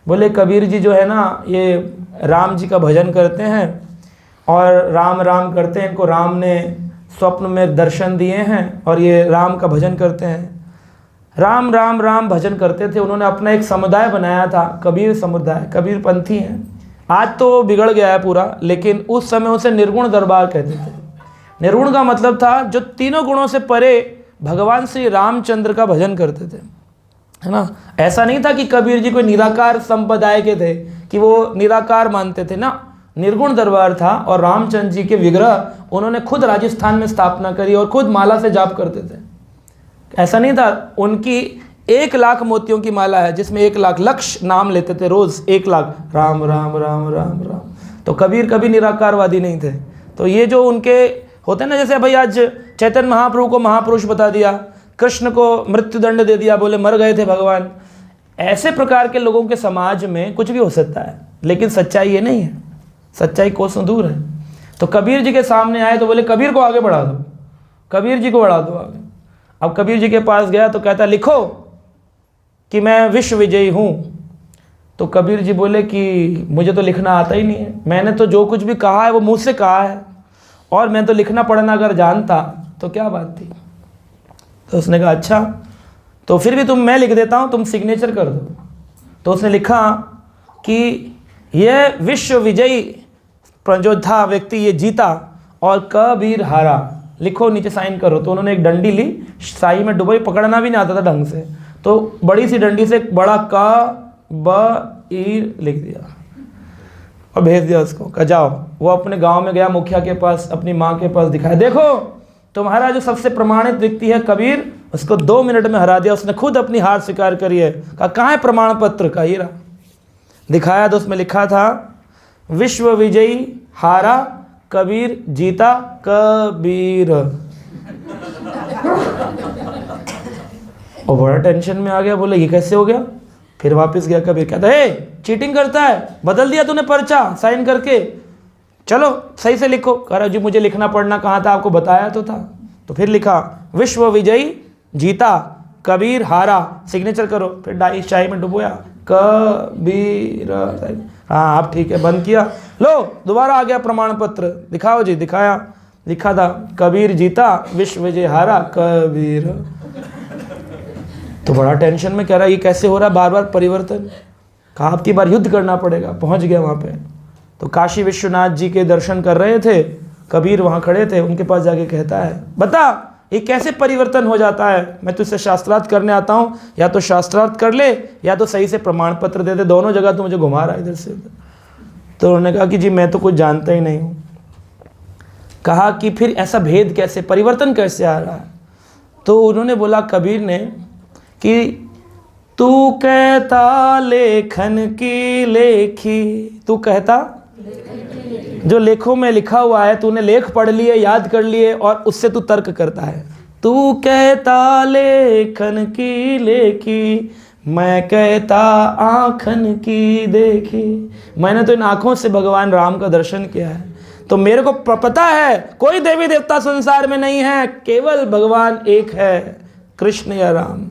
बोले, कबीर जी जो है ना, ये राम जी का भजन करते हैं और राम राम करते हैं, इनको राम ने स्वप्न में दर्शन दिए हैं और ये राम का भजन करते हैं। राम राम राम भजन करते थे। उन्होंने अपना एक समुदाय बनाया था, कबीर समुदाय, कबीर पंथी हैं। आज तो बिगड़ गया है पूरा, लेकिन उस समय उसे निर्गुण दरबार कहते थे। निर्गुण का मतलब था जो तीनों गुणों से परे भगवान श्री रामचंद्र का भजन करते थे, है ना। ऐसा नहीं था कि कबीर जी कोई निराकार संप्रदाय के थे कि वो निराकार मानते थे ना, निर्गुण दरबार था। और रामचंद्र जी के विग्रह उन्होंने खुद राजस्थान में स्थापना करी और खुद माला से जाप करते थे। ऐसा नहीं था, उनकी 1 लाख मोतियों की माला है जिसमें 1 लाख लक्ष्य नाम लेते थे रोज, 1 लाख राम राम राम राम राम। तो कबीर कभी निराकारवादी नहीं थे। तो ये जो उनके होते हैं ना, जैसे भाई आज चैतन्य महाप्रभु को महापुरुष बता दिया, कृष्ण को मृत्युदंड दे दिया, बोले मर गए थे भगवान। ऐसे प्रकार के लोगों के समाज में कुछ भी हो सकता है, लेकिन सच्चाई ये नहीं है, सच्चाई कोसों दूर है। तो कबीर जी के सामने आए तो बोले, कबीर को आगे बढ़ा दो, कबीर जी को बढ़ा दो आगे। अब कबीर जी के पास गया तो कहता, लिखो कि मैं विश्व विजयी हूँ। तो कबीर जी बोले कि मुझे तो लिखना आता ही नहीं है, मैंने तो जो कुछ भी कहा है वो मुँह से कहा है, और मैं तो लिखना पढ़ना अगर जानता तो क्या बात थी। तो उसने कहा, अच्छा तो फिर भी मैं लिख देता हूँ, तुम सिग्नेचर कर दो। तो उसने लिखा कि यह विश्व विजयी जो था व्यक्ति, ये जीता और कबीर हारा, लिखो नीचे साइन करो। तो उन्होंने एक डंडी ली, शाही में डुबोई, पकड़ना भी नहीं आता था ढंग से, तो बड़ी सी डंडी से एक बड़ा कबीर लिख दिया और भेज दिया उसको, कहा जाओ। वो अपने गांव में गया, मुखिया के पास, अपनी माँ के पास दिखाया, देखो तुम्हारा जो सबसे प्रमाणित व्यक्ति है कबीर, उसको 2 मिनट में हरा दिया। उसने खुद अपनी हार स्वीकार करी है। कहा कहाँ है प्रमाण पत्र? का ये रहा। दिखाया तो उसमें लिखा था, विश्व विजयी हारा, कबीर जीता, कबीर। और बड़ा टेंशन में आ गया, बोले ये कैसे हो गया? फिर वापस गया कबीर, कहता है चीटिंग करता है, बदल दिया तूने पर्चा साइन करके, चलो सही से लिखो। कह रहा जी मुझे लिखना पढ़ना कहाँ था, आपको बताया तो था। तो फिर लिखा, विश्व विजयी जीता, कबीर हारा, सिग्नेचर करो। फिर डाई शाही में डुबोया, कबीर। हाँ आप ठीक है, बंद किया, लो दोबारा आ गया प्रमाण पत्र, दिखाओ जी। दिखाया, लिखा था कबीर जीता, विश्व विजय हारा, कबीर। तो बड़ा टेंशन में, कह रहा ये कैसे हो रहा है बार बार परिवर्तन। कहा अब की बार युद्ध करना पड़ेगा। पहुंच गया वहाँ पे, तो काशी विश्वनाथ जी के दर्शन कर रहे थे, कबीर वहाँ खड़े थे, उनके पास जाके कहता है, बता ये कैसे परिवर्तन हो जाता है? मैं तुझसे शास्त्रार्थ करने आता हूँ, या तो शास्त्रार्थ कर ले या तो सही से प्रमाण पत्र दे दे, दोनों जगह तो मुझे घुमा रहा है इधर से उधर। तो उन्होंने कहा कि जी मैं तो कुछ जानता ही नहीं हूँ। कहा कि फिर ऐसा भेद कैसे, परिवर्तन कैसे आ रहा है? तो उन्होंने बोला, कबीर ने, कि तू कहता लेखन की लेखी, तू कहता जो लेखों में लिखा हुआ है, तूने लेख पढ़ लिए, याद कर लिए और उससे तू तर्क करता है। तू कहता लेखन की लेखी, मैं कहता आँखन की देखी। मैंने तो इन आँखों से भगवान राम का दर्शन किया है, तो मेरे को पता है कोई देवी देवता संसार में नहीं है, केवल भगवान एक है, कृष्ण या राम।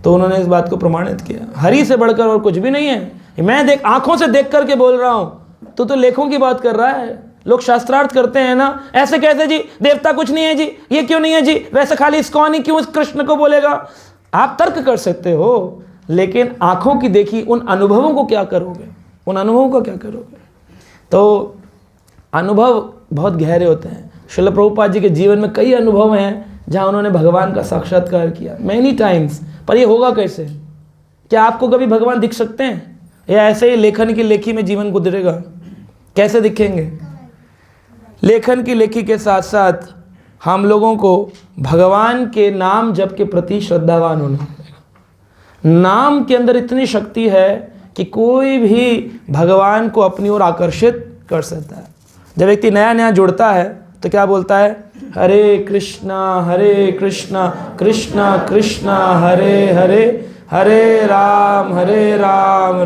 तो उन्होंने इस बात को प्रमाणित किया, हरि से बढ़कर और कुछ भी नहीं है। मैं देख आँखों से देख करके बोल रहा हूँ, तो लेखों की बात कर रहा है। लोग शास्त्रार्थ करते हैं ना, ऐसे कैसे जी, देवता कुछ नहीं है जी, ये क्यों नहीं है जी, वैसे खाली इस्कॉन ही क्यों कृष्ण को बोलेगा? आप तर्क कर सकते हो, लेकिन आँखों की देखी उन अनुभवों को क्या करोगे, उन अनुभवों का क्या करोगे। तो अनुभव बहुत गहरे होते हैं। श्रील प्रभुपाद जी के जीवन में कई अनुभव हैं जहाँ उन्होंने भगवान का साक्षात्कार किया मैनी टाइम्स। पर ये होगा कैसे? क्या आपको कभी भगवान दिख सकते हैं, या ऐसे ही लेखन की लेखी में जीवन गुजरेगा? कैसे दिखेंगे? लेखन की लेखी के साथ साथ हम लोगों को भगवान के नाम जप के प्रति श्रद्धावान होना पड़ेगा। नाम के अंदर इतनी शक्ति है कि कोई भी भगवान को अपनी ओर आकर्षित कर सकता है। जब व्यक्ति नया नया जुड़ता है तो क्या बोलता है? हरे कृष्णा कृष्णा कृष्णा हरे हरे, हरे राम राम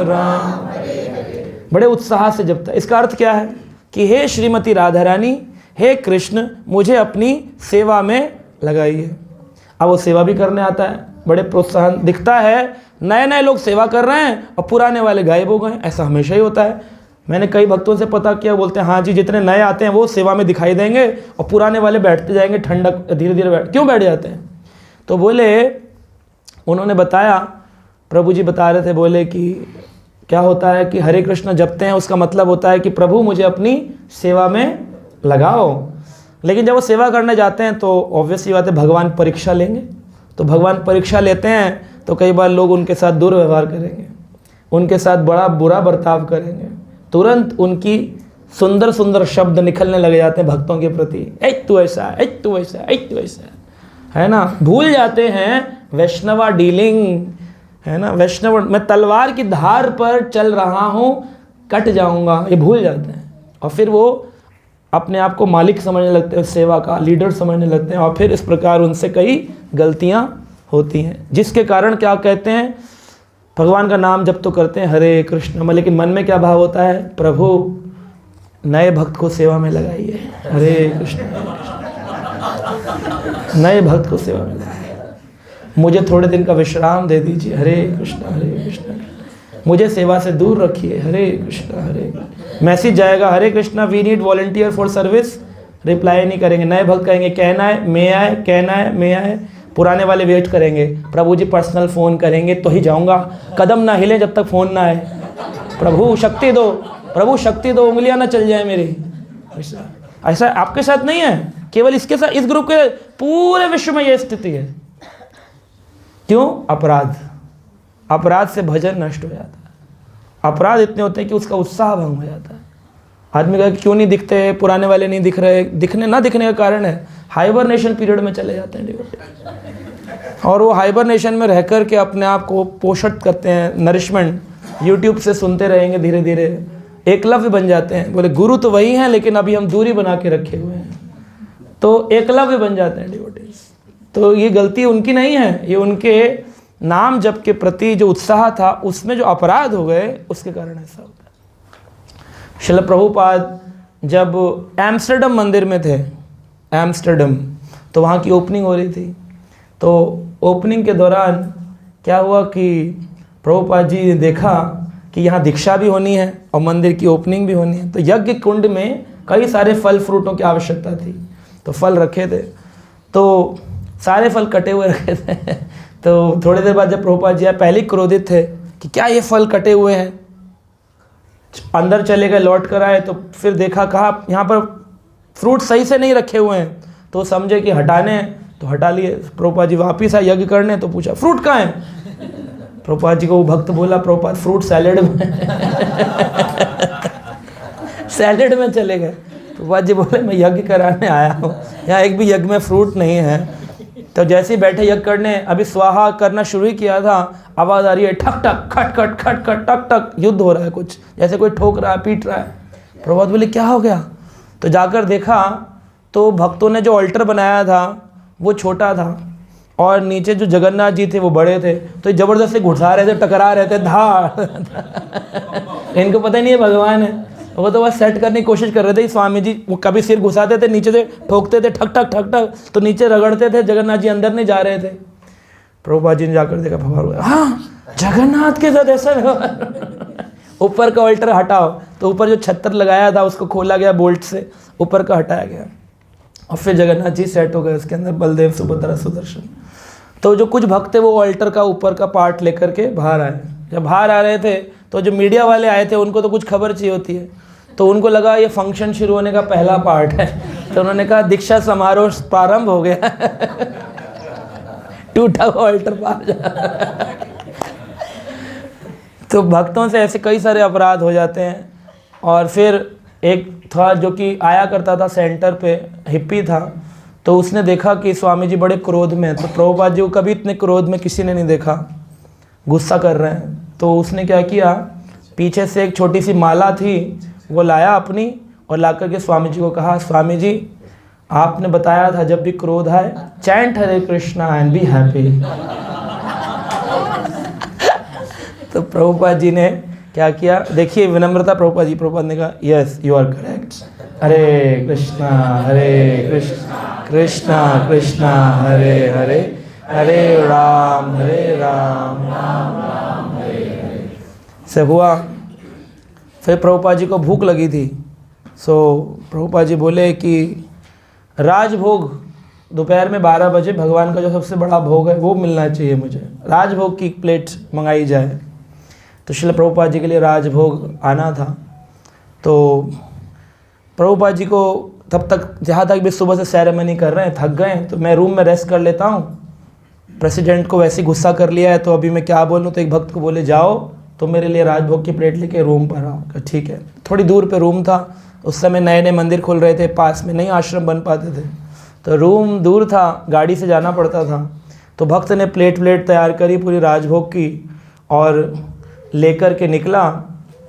राम हरे। बड़े उत्साह से जपता है। इसका अर्थ क्या है कि हे श्रीमती राधा रानी, हे कृष्ण, मुझे अपनी सेवा में लगाइए। अब वो सेवा भी करने आता है, बड़े प्रोत्साहन दिखता है। नए नए लोग सेवा कर रहे हैं और पुराने वाले गायब हो गए। ऐसा हमेशा ही होता है। मैंने कई भक्तों से पता किया, बोलते हैं हाँ जी, जितने नए आते हैं वो सेवा में दिखाई देंगे और पुराने वाले बैठते जाएंगे, ठंडक धीरे धीरे क्यों बैठ जाते हैं? तो बोले, उन्होंने बताया, प्रभु जी बता रहे थे, बोले कि क्या होता है कि हरे कृष्ण जपते हैं, उसका मतलब होता है कि प्रभु मुझे अपनी सेवा में लगाओ। लेकिन जब वो सेवा करने जाते हैं तो ऑब्वियसली बात है भगवान परीक्षा लेंगे। तो भगवान परीक्षा लेते हैं तो कई बार लोग उनके साथ दुर्व्यवहार करेंगे, उनके साथ बड़ा बुरा बर्ताव करेंगे। तुरंत उनकी सुंदर सुंदर शब्द निकलने लग जाते हैं भक्तों के प्रति, ऐ तू ऐसा, ऐ तू ऐसा, ऐ तू ऐसा, है ना। भूल जाते हैं वैष्णवा डीलिंग, है ना, वैष्णव, मैं तलवार की धार पर चल रहा हूँ, कट जाऊंगा, ये भूल जाते हैं। और फिर वो अपने आप को मालिक समझने लगते हैं, सेवा का लीडर समझने लगते हैं, और फिर इस प्रकार उनसे कई गलतियाँ होती हैं, जिसके कारण क्या कहते हैं, भगवान का नाम जब तो करते हैं हरे कृष्ण, लेकिन मन में क्या भाव होता है? प्रभु नए भक्त को सेवा में लगाइए, हरे कृष्ण, नए भक्त को सेवा में लगाइए, मुझे थोड़े दिन का विश्राम दे दीजिए, हरे कृष्ण, मुझे सेवा से दूर रखिए, हरे कृष्ण। मैसेज जाएगा, Hare Krishna we need volunteer for service, reply नहीं करेंगे। नए भक्त कहेंगे कहना है मैं आए, कहना है मैं आए। पुराने वाले वेट करेंगे, प्रभु जी पर्सनल फ़ोन करेंगे तो ही जाऊंगा, कदम ना हिले जब तक फ़ोन ना आए। प्रभु शक्ति दो, प्रभु शक्ति दो, उंगलियां ना चल जाए मेरी। ऐसा आपके साथ नहीं है, केवल इसके साथ, इस ग्रुप के पूरे विश्व में यह स्थिति है। क्यों? अपराध से भजन नष्ट हो जाता है। अपराध इतने होते हैं कि उसका उत्साह भंग हो जाता है। आदमी कहे क्यों नहीं दिखते, पुराने वाले नहीं दिख रहे, ना दिखने का कारण है हाइबरनेशन पीरियड में चले जाते हैं डिवोटी, और वो हाइबरनेशन में रह कर के अपने आप को पोषित करते हैं, नरिशमेंट यूट्यूब से सुनते रहेंगे, धीरे धीरे एकलव्य बन जाते हैं। बोले गुरु तो वही हैं लेकिन अभी हम दूरी बना के रखे हुए हैं, तो एकलव्य बन जाते हैं डिवोटीज। तो ये गलती उनकी नहीं है, ये उनके नाम जप के प्रति जो उत्साह था उसमें जो अपराध हो गए उसके कारण ऐसा होता है। श्रील प्रभुपाद जब एम्स्टर्डम मंदिर में थे, एम्स्टर्डम, तो वहाँ की ओपनिंग हो रही थी। तो ओपनिंग के दौरान क्या हुआ कि प्रभुपाद जी ने देखा कि यहाँ दीक्षा भी होनी है और मंदिर की ओपनिंग भी होनी है, तो यज्ञ कुंड में कई सारे फल फ्रूटों की आवश्यकता थी। तो फल रखे थे, तो सारे फल कटे हुए रखे थे। तो थोड़ी देर बाद जब प्रभुपाद जी पहले क्रोधित थे कि क्या ये फल कटे हुए हैं, अंदर चले गए, लौट कर आए तो फिर देखा, कहा यहाँ पर फ्रूट सही से नहीं रखे हुए हैं, तो समझे कि हटाने हैं, तो हटा लिए। प्रभुपाद जी वापिस आए यज्ञ करने, तो पूछा फ्रूट कहाँ है? प्रभुपाद जी को वो भक्त बोला, प्रभुपाद फ्रूट सैलेड में सैलेड में चले गए। प्रभुपाद जी बोले मैं यज्ञ कराने आया हूँ, यहाँ एक भी यज्ञ में फ्रूट नहीं है। तो जैसे ही बैठे यज्ञ करने, अभी स्वाहा करना शुरू ही किया था, आवाज़ आ रही है ठक ठक खट खट खट खट टक टक, युद्ध हो रहा है, कुछ जैसे कोई ठोक रहा है, पीट रहा है। प्रभुपाद बोले क्या हो गया? तो जाकर देखा तो भक्तों ने जो ऑल्टर बनाया था वो छोटा था और नीचे जो जगन्नाथ जी थे वो बड़े थे, तो ज़बरदस्ती घुसा रहे थे, टकरा रहे थे, धाड़। इनको पता नहीं है भगवान है, वो तो बस सेट करने की कोशिश कर रहे थे। स्वामी जी वो कभी सिर घुसाते थे, नीचे से ठोकते थे ठक ठक ठक ठक, तो नीचे रगड़ते थे, जगन्नाथ जी अंदर नहीं जा रहे थे। प्रभुपाद जी ने जाकर देखा, भगवान हाँ जगन्नाथ के साथ ऐसा व्यवहार। ऊपर का ऑल्टर हटाओ, तो ऊपर जो छत्तर लगाया था उसको खोला गया बोल्ट से, ऊपर का हटाया गया और फिर जगन्नाथ जी सेट हो गए उसके अंदर, बलदेव सुभद्रा सुदर्शन। तो जो कुछ भक्त थे वो ऑल्टर का ऊपर का पार्ट लेकर के बाहर आए। जब बाहर आ रहे थे तो जो मीडिया वाले आए थे उनको तो कुछ खबर चाहिए होती है, तो उनको लगा ये फंक्शन शुरू होने का पहला पार्ट है, तो उन्होंने कहा दीक्षा समारोह प्रारंभ हो गया। टूटा हुआ ऑल्टर पार जा। तो भक्तों से ऐसे कई सारे अपराध हो जाते हैं। और फिर एक था जो कि आया करता था सेंटर पे, हिप्पी था, तो उसने देखा कि स्वामी जी बड़े क्रोध में हैं, तो प्रभुपाद जी को कभी इतने क्रोध में किसी ने नहीं देखा, गुस्सा कर रहे हैं। तो उसने क्या किया, पीछे से एक छोटी सी माला थी वो लाया अपनी, और ला करके स्वामी जी को कहा, स्वामी जी आपने बताया था जब भी क्रोध आए chant Hare Krishna and be happy. तो प्रभुपाद जी ने क्या किया, देखिए विनम्रता प्रभुपाद ने कहा यस यू आर करेक्ट, हरे कृष्णा कृष्णा कृष्णा हरे हरे, हरे राम राम राम हरे हरे। से हुआ। फिर प्रभुपाद जी को भूख लगी थी, सो प्रभुपाद जी बोले कि राजभोग दोपहर में 12 बजे भगवान का जो सबसे बड़ा भोग है वो मिलना चाहिए मुझे, राजभोग की प्लेट मंगाई जाए। तो श्रील प्रभुपाद जी के लिए राजभोग आना था। तो प्रभुपाद जी को तब तक, जहाँ तक भी सुबह से सेरेमनी कर रहे हैं, थक गए, तो मैं रूम में रेस्ट कर लेता हूँ। प्रेसिडेंट को वैसे ही गुस्सा कर लिया है तो अभी मैं क्या बोलूँ, तो एक भक्त को बोले जाओ तो मेरे लिए राजभोग की प्लेट लेके रूम पर आओ। ठीक है। थोड़ी दूर पे रूम था, उस समय नए नए मंदिर खुल रहे थे, पास में नहीं आश्रम बन पाते थे, तो रूम दूर था, गाड़ी से जाना पड़ता था। तो भक्त ने प्लेट तैयार करी पूरी राजभोग की और लेकर के निकला,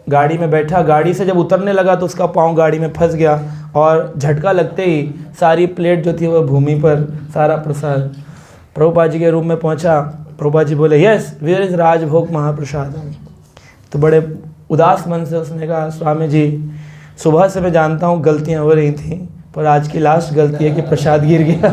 गाड़ी में बैठा। गाड़ी से जब उतरने लगा तो उसका पाँव गाड़ी में फंस गया और झटका लगते ही सारी प्लेट जो थी वो भूमि पर, सारा प्रसाद। प्रभुपाद जी के रूम में पहुंचा, प्रभुपाद जी बोले यस वेयर इज़ राजभोग महाप्रसाद। तो बड़े उदास मन से उसने कहा, स्वामी जी सुबह से मैं जानता हूँ गलतियाँ हो रही थी, पर आज की लास्ट गलती है कि प्रसाद गिर गया।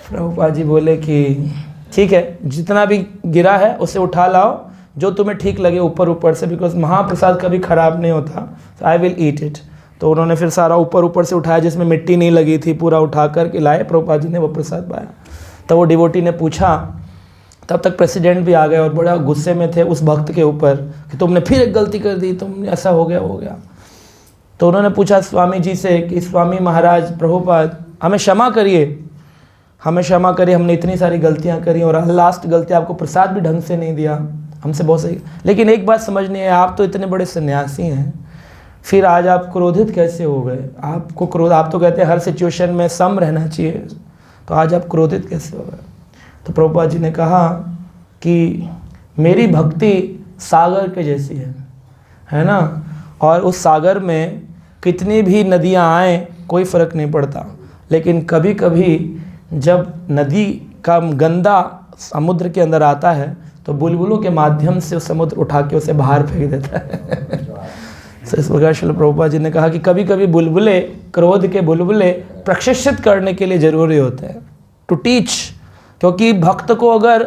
प्रभुपाद जी बोले कि ठीक है, जितना भी गिरा है उसे उठा लाओ, जो तुम्हें ठीक लगे ऊपर से, बिकॉज महाप्रसाद कभी ख़राब नहीं होता, आई विल ईट इट। तो उन्होंने फिर सारा ऊपर से उठाया, जिसमें मिट्टी नहीं लगी थी, पूरा उठा कर के लाए। प्रभुपाद जी ने वो प्रसाद पाया। तब वो डिवोटी ने पूछा, तब तक प्रेसिडेंट भी आ गए और बड़ा गुस्से में थे उस भक्त के ऊपर कि तुमने फिर एक गलती कर दी, तुमने ऐसा हो गया। तो उन्होंने पूछा स्वामी जी से कि स्वामी महाराज प्रभुपाद हमें क्षमा करिए, हमने इतनी सारी गलतियां करी और लास्ट गलती आपको प्रसाद भी ढंग से नहीं दिया, हमसे बहुत सही। लेकिन एक बात समझनी है, आप तो इतने बड़े सन्यासी हैं, फिर आज आप क्रोधित कैसे हो गए? आपको क्रोध, आप तो कहते हैं हर सिचुएशन में सम रहना चाहिए, तो आज आप क्रोधित कैसे हो गए? तो प्रभुपाद जी ने कहा कि मेरी भक्ति सागर के जैसी है ना, और उस सागर में कितनी भी नदियाँ आएँ कोई फ़र्क नहीं पड़ता, लेकिन कभी कभी जब नदी का गंदा समुद्र के अंदर आता है तो बुलबुलों के माध्यम से उस समुद्र उठा के उसे बाहर फेंक देता है। तो इस प्रकार श्रील प्रभुपाद जी ने कहा कि कभी कभी बुलबुले, क्रोध के बुलबुले प्रशिक्षित करने के लिए ज़रूरी होते हैं, टू टीच। क्योंकि भक्त को अगर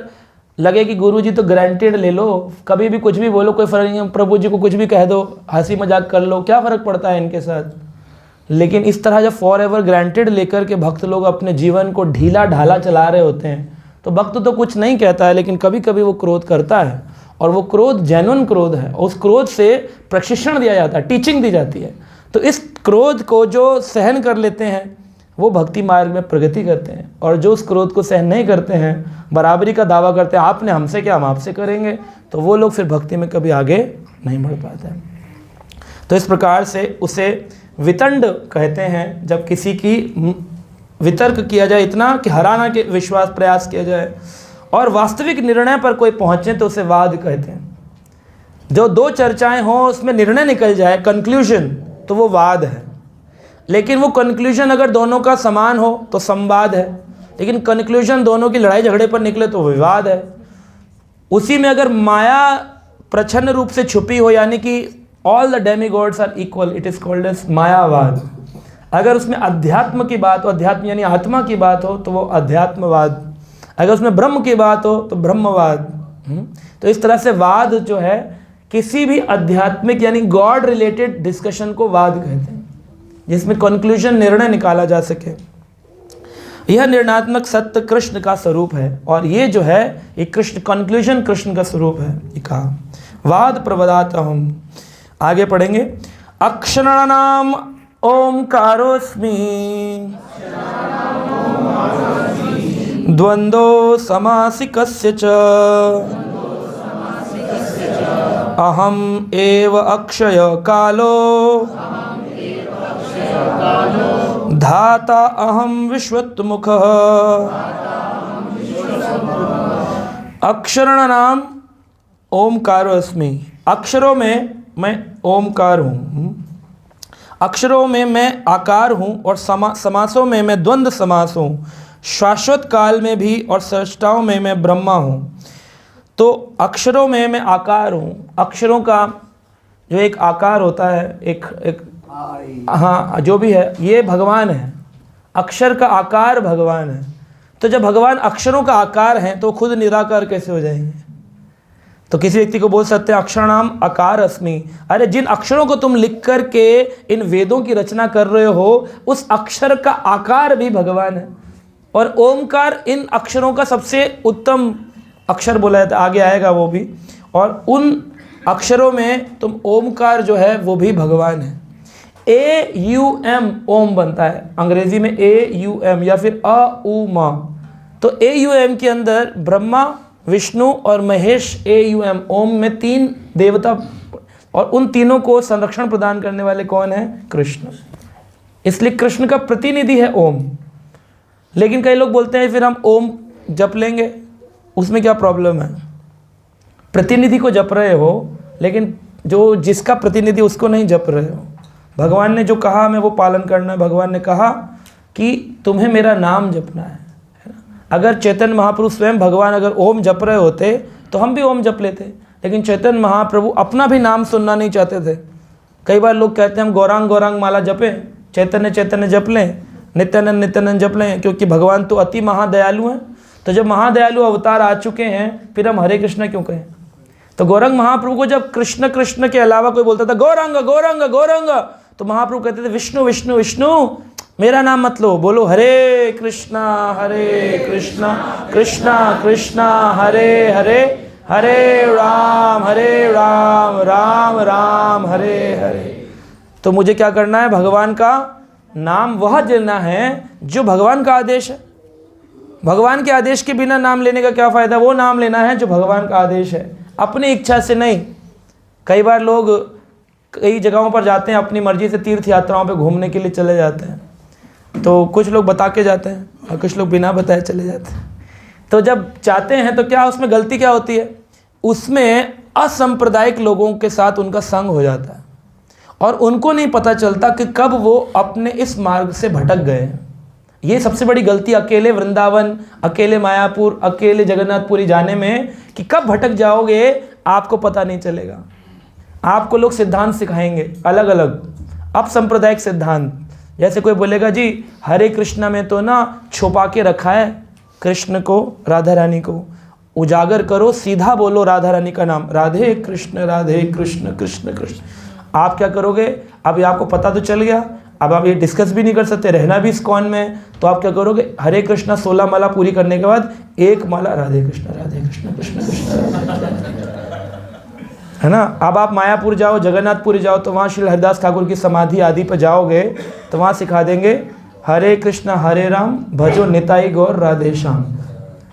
लगे कि गुरु जी तो गारंटेड ले लो, कभी भी कुछ भी बोलो कोई फ़र्क नहीं है, प्रभु जी को कुछ भी कह दो, हंसी मजाक कर लो, क्या फ़र्क पड़ता है इनके साथ। लेकिन इस तरह जब फॉर एवर ग्रांटेड लेकर के भक्त लोग अपने जीवन को ढीला ढाला चला रहे होते हैं, तो भक्त तो कुछ नहीं कहता है, लेकिन कभी कभी वो क्रोध करता है, और वो क्रोध जेन्युइन क्रोध है, और उस क्रोध से प्रशिक्षण दिया जाता है, टीचिंग दी जाती है। तो इस क्रोध को जो सहन कर लेते हैं वो भक्ति मार्ग में प्रगति करते हैं, और जो उस क्रोध को सहन नहीं करते हैं, बराबरी का दावा करते हैं, आपने हमसे क्या हम आपसे करेंगे, तो वो लोग फिर भक्ति में कभी आगे नहीं बढ़ पाते हैं। तो इस प्रकार से उसे वितंड कहते हैं, जब किसी की वितर्क किया जाए इतना कि हराना के विश्वास प्रयास किया जाए और वास्तविक निर्णय पर कोई पहुँचे तो उसे वाद कहते हैं। जो दो चर्चाएं हों उसमें निर्णय निकल जाए, कंक्लूजन, तो वो वाद है। लेकिन वो कंक्लूजन अगर दोनों का समान हो तो संवाद है, लेकिन कंक्लूजन दोनों की लड़ाई झगड़े पर निकले तो विवाद है। उसी में अगर माया प्रच्छन्न रूप से छुपी हो, यानी कि all the demigods are equal, it is called as Mayavada. अगर उसमें अध्यात्म की बात हो, अध्यात्म यानी आत्मा की बात हो, तो वो अध्यात्मवाद। अगर उसमें ब्रह्म की बात हो तो ब्रह्मवाद। तो इस तरह से वाद जो है, किसी भी आध्यात्मिक यानी गॉड रिलेटेड डिस्कशन को वाद कहते हैं, जिसमें कंक्लूजन, निर्णय निकाला जा सके। यह निर्णयात्मक सत्य कृष्ण का स्वरूप है, और ये जो है ये कृष्ण कंक्लूजन कृष्ण का स्वरूप है। ये कहा वाद प्रवदातहम। आगे पढ़ेंगे। अक्षराणाम ओंकारोस्मि द्वंद्वो समासिकस्य च अहम एव अक्षय कालो धाता अहम विश्वत्मुखः। अक्षराणाम ओमकारोस्मि। अक्षरों में मैं ओमकार हूँ, अक्षरों में मैं आकार हूँ, और समासों में मैं द्वंद्व समास हूँ, शाश्वत काल में भी और सृष्टाओं में मैं ब्रह्मा हूँ। तो अक्षरों में मैं आकार हूँ। अक्षरों का जो एक आकार होता है, एक हाँ जो भी है, ये भगवान है। अक्षर का आकार भगवान है। तो जब भगवान अक्षरों का आकार हैं तो खुद निराकार कैसे हो जाएंगे? तो किसी व्यक्ति को बोल सकते हैं अक्षराणाम आकार अस्मि। अरे जिन अक्षरों को तुम लिख कर के इन वेदों की रचना कर रहे हो, उस अक्षर का आकार भी भगवान है। और ओमकार इन अक्षरों का सबसे उत्तम अक्षर बोला जाता है, आगे आएगा वो भी। और उन अक्षरों में तुम ओमकार जो है वो भी भगवान है। AUM ओम बनता है अंग्रेजी में, AUM या फिर अ उ मा। तो AUM के अंदर ब्रह्मा, विष्णु और महेश, AUM ओम में 3 देवता, और उन तीनों को संरक्षण प्रदान करने वाले कौन है? कृष्ण। इसलिए कृष्ण का प्रतिनिधि है ओम। लेकिन कई लोग बोलते हैं फिर हम ओम जप लेंगे, उसमें क्या प्रॉब्लम है? प्रतिनिधि को जप रहे हो, लेकिन जो जिसका प्रतिनिधि उसको नहीं जप रहे हो। भगवान ने जो कहा हमें वो पालन करना है। भगवान ने कहा कि तुम्हें मेरा नाम जपना है ना? अगर चैतन्य महाप्रभु स्वयं भगवान अगर ओम जप रहे होते तो हम भी ओम जप लेते, लेकिन चैतन्य महाप्रभु अपना भी नाम सुनना नहीं चाहते थे। कई बार लोग कहते हैं हम गौरांग गौरांग माला जपें, चैतन्य चैतन्य जप लें, नित्यानंद नित्यानंद जप लें, क्योंकि भगवान तो अति महादयालु हैं। तो जब महादयालु अवतार आ चुके हैं फिर हम हरे कृष्ण क्यों कहें? तो गौरंग महाप्रभु को जब कृष्ण कृष्ण के अलावा कोई बोलता था गौरंग गौरंग गौरंग, तो महाप्रभु कहते थे विष्णु विष्णु विष्णु, मेरा नाम मत लो, बोलो हरे कृष्णा कृष्णा कृष्णा हरे हरे, हरे राम राम राम हरे हरे। तो मुझे क्या करना है? भगवान का नाम वह लेना है जो भगवान का आदेश है। भगवान के आदेश के बिना नाम लेने का क्या फ़ायदा? वो नाम लेना है जो भगवान का आदेश है, अपनी इच्छा से नहीं। कई बार लोग कई जगहों पर जाते हैं, अपनी मर्जी से तीर्थ यात्राओं पे घूमने के लिए चले जाते हैं। तो कुछ लोग बता के जाते हैं और कुछ लोग बिना बताए चले जाते हैं। तो जब जाते हैं तो क्या उसमें गलती क्या होती है? उसमें असंप्रदायिक लोगों के साथ उनका संग हो जाता है और उनको नहीं पता चलता कि कब वो अपने इस मार्ग से भटक गए हैं। ये सबसे बड़ी गलती अकेले वृंदावन, अकेले मायापुर, अकेले जगन्नाथपुरी जाने में, कि कब भटक जाओगे आपको पता नहीं चलेगा। आपको लोग सिद्धांत सिखाएंगे अलग अलग, अब सांप्रदायिक सिद्धांत। जैसे कोई बोलेगा जी हरे कृष्णा में तो ना छुपा के रखा है कृष्ण को, राधा रानी को, उजागर करो, सीधा बोलो राधा रानी का नाम, राधे कृष्ण कृष्ण कृष्ण। आप क्या करोगे? अब ये आपको पता तो चल गया, अब आप ये डिस्कस भी नहीं कर सकते, रहना भी इस्कॉन में। तो आप क्या करोगे? हरे कृष्णा 16 माला पूरी करने के बाद एक माला राधे कृष्ण कृष्ण कृष्ण, है ना। अब आप मायापुर जाओ, जगन्नाथपुरी जाओ, तो वहाँ श्री हरिदास ठाकुर की समाधि आदि पर जाओगे तो वहाँ सिखा देंगे हरे कृष्णा हरे राम भजो निताई गौर राधे श्याम।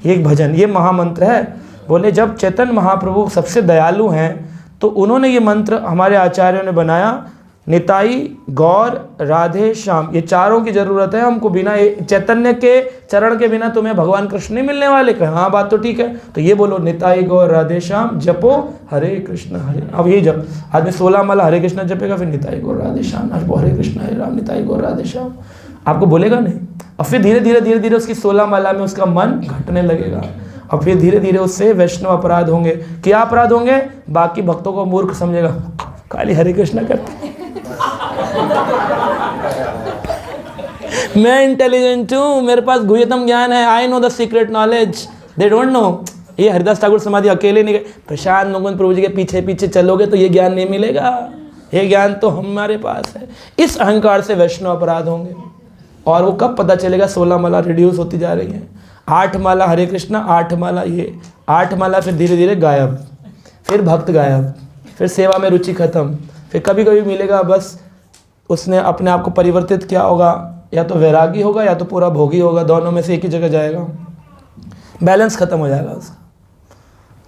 ये एक भजन, ये महामंत्र है। बोले जब चैतन्य महाप्रभु सबसे दयालु हैं तो उन्होंने ये मंत्र हमारे आचार्यों ने बनाया, निताई गौर राधे श्याम। ये चारों की जरूरत है हमको, बिना चैतन्य के चरण के बिना तुम्हें भगवान कृष्ण नहीं मिलने वाले। कहे हाँ बात तो ठीक है, तो ये बोलो निताई गौर राधे श्याम, जपो हरे कृष्ण हरे। अब ये जब आदमी 16 माला हरे कृष्ण जपेगा, फिर निताई गौर राधे श्याम, हरे कृष्ण हरे राम निताई गौर राधे श्याम, आपको बोलेगा नहीं। और फिर धीरे धीरे उसकी 16 माला में उसका मन घटने लगेगा और फिर धीरे धीरे उससे वैष्णव अपराध होंगे। क्या अपराध होंगे? बाकी भक्तों को मूर्ख समझेगा, खाली हरे कृष्ण करते मैं इंटेलिजेंट हूँ, मेरे पास गुह्यतम ज्ञान है, I know the secret knowledge, they don't know. ये हरिदास ठाकुर समाधि अकेले नहीं गए, प्रशांत मुकुंद प्रभु जी के पीछे पीछे चलोगे तो ये ज्ञान नहीं मिलेगा, ये ज्ञान तो हमारे पास है। इस अहंकार से वैष्णव अपराध होंगे। और वो कब पता चलेगा? 16 माला रिड्यूस होती जा रही हैं, 8 माला हरे कृष्णा, 8 माला ये, 8 माला फिर धीरे धीरे गायब, फिर भक्त गायब, फिर सेवा में रुचि खत्म, फिर कभी कभी मिलेगा बस उसने अपने आप को परिवर्तित किया होगा, या तो वैरागी होगा या तो पूरा भोगी होगा, दोनों में से एक ही जगह जाएगा, बैलेंस खत्म हो जाएगा उसका।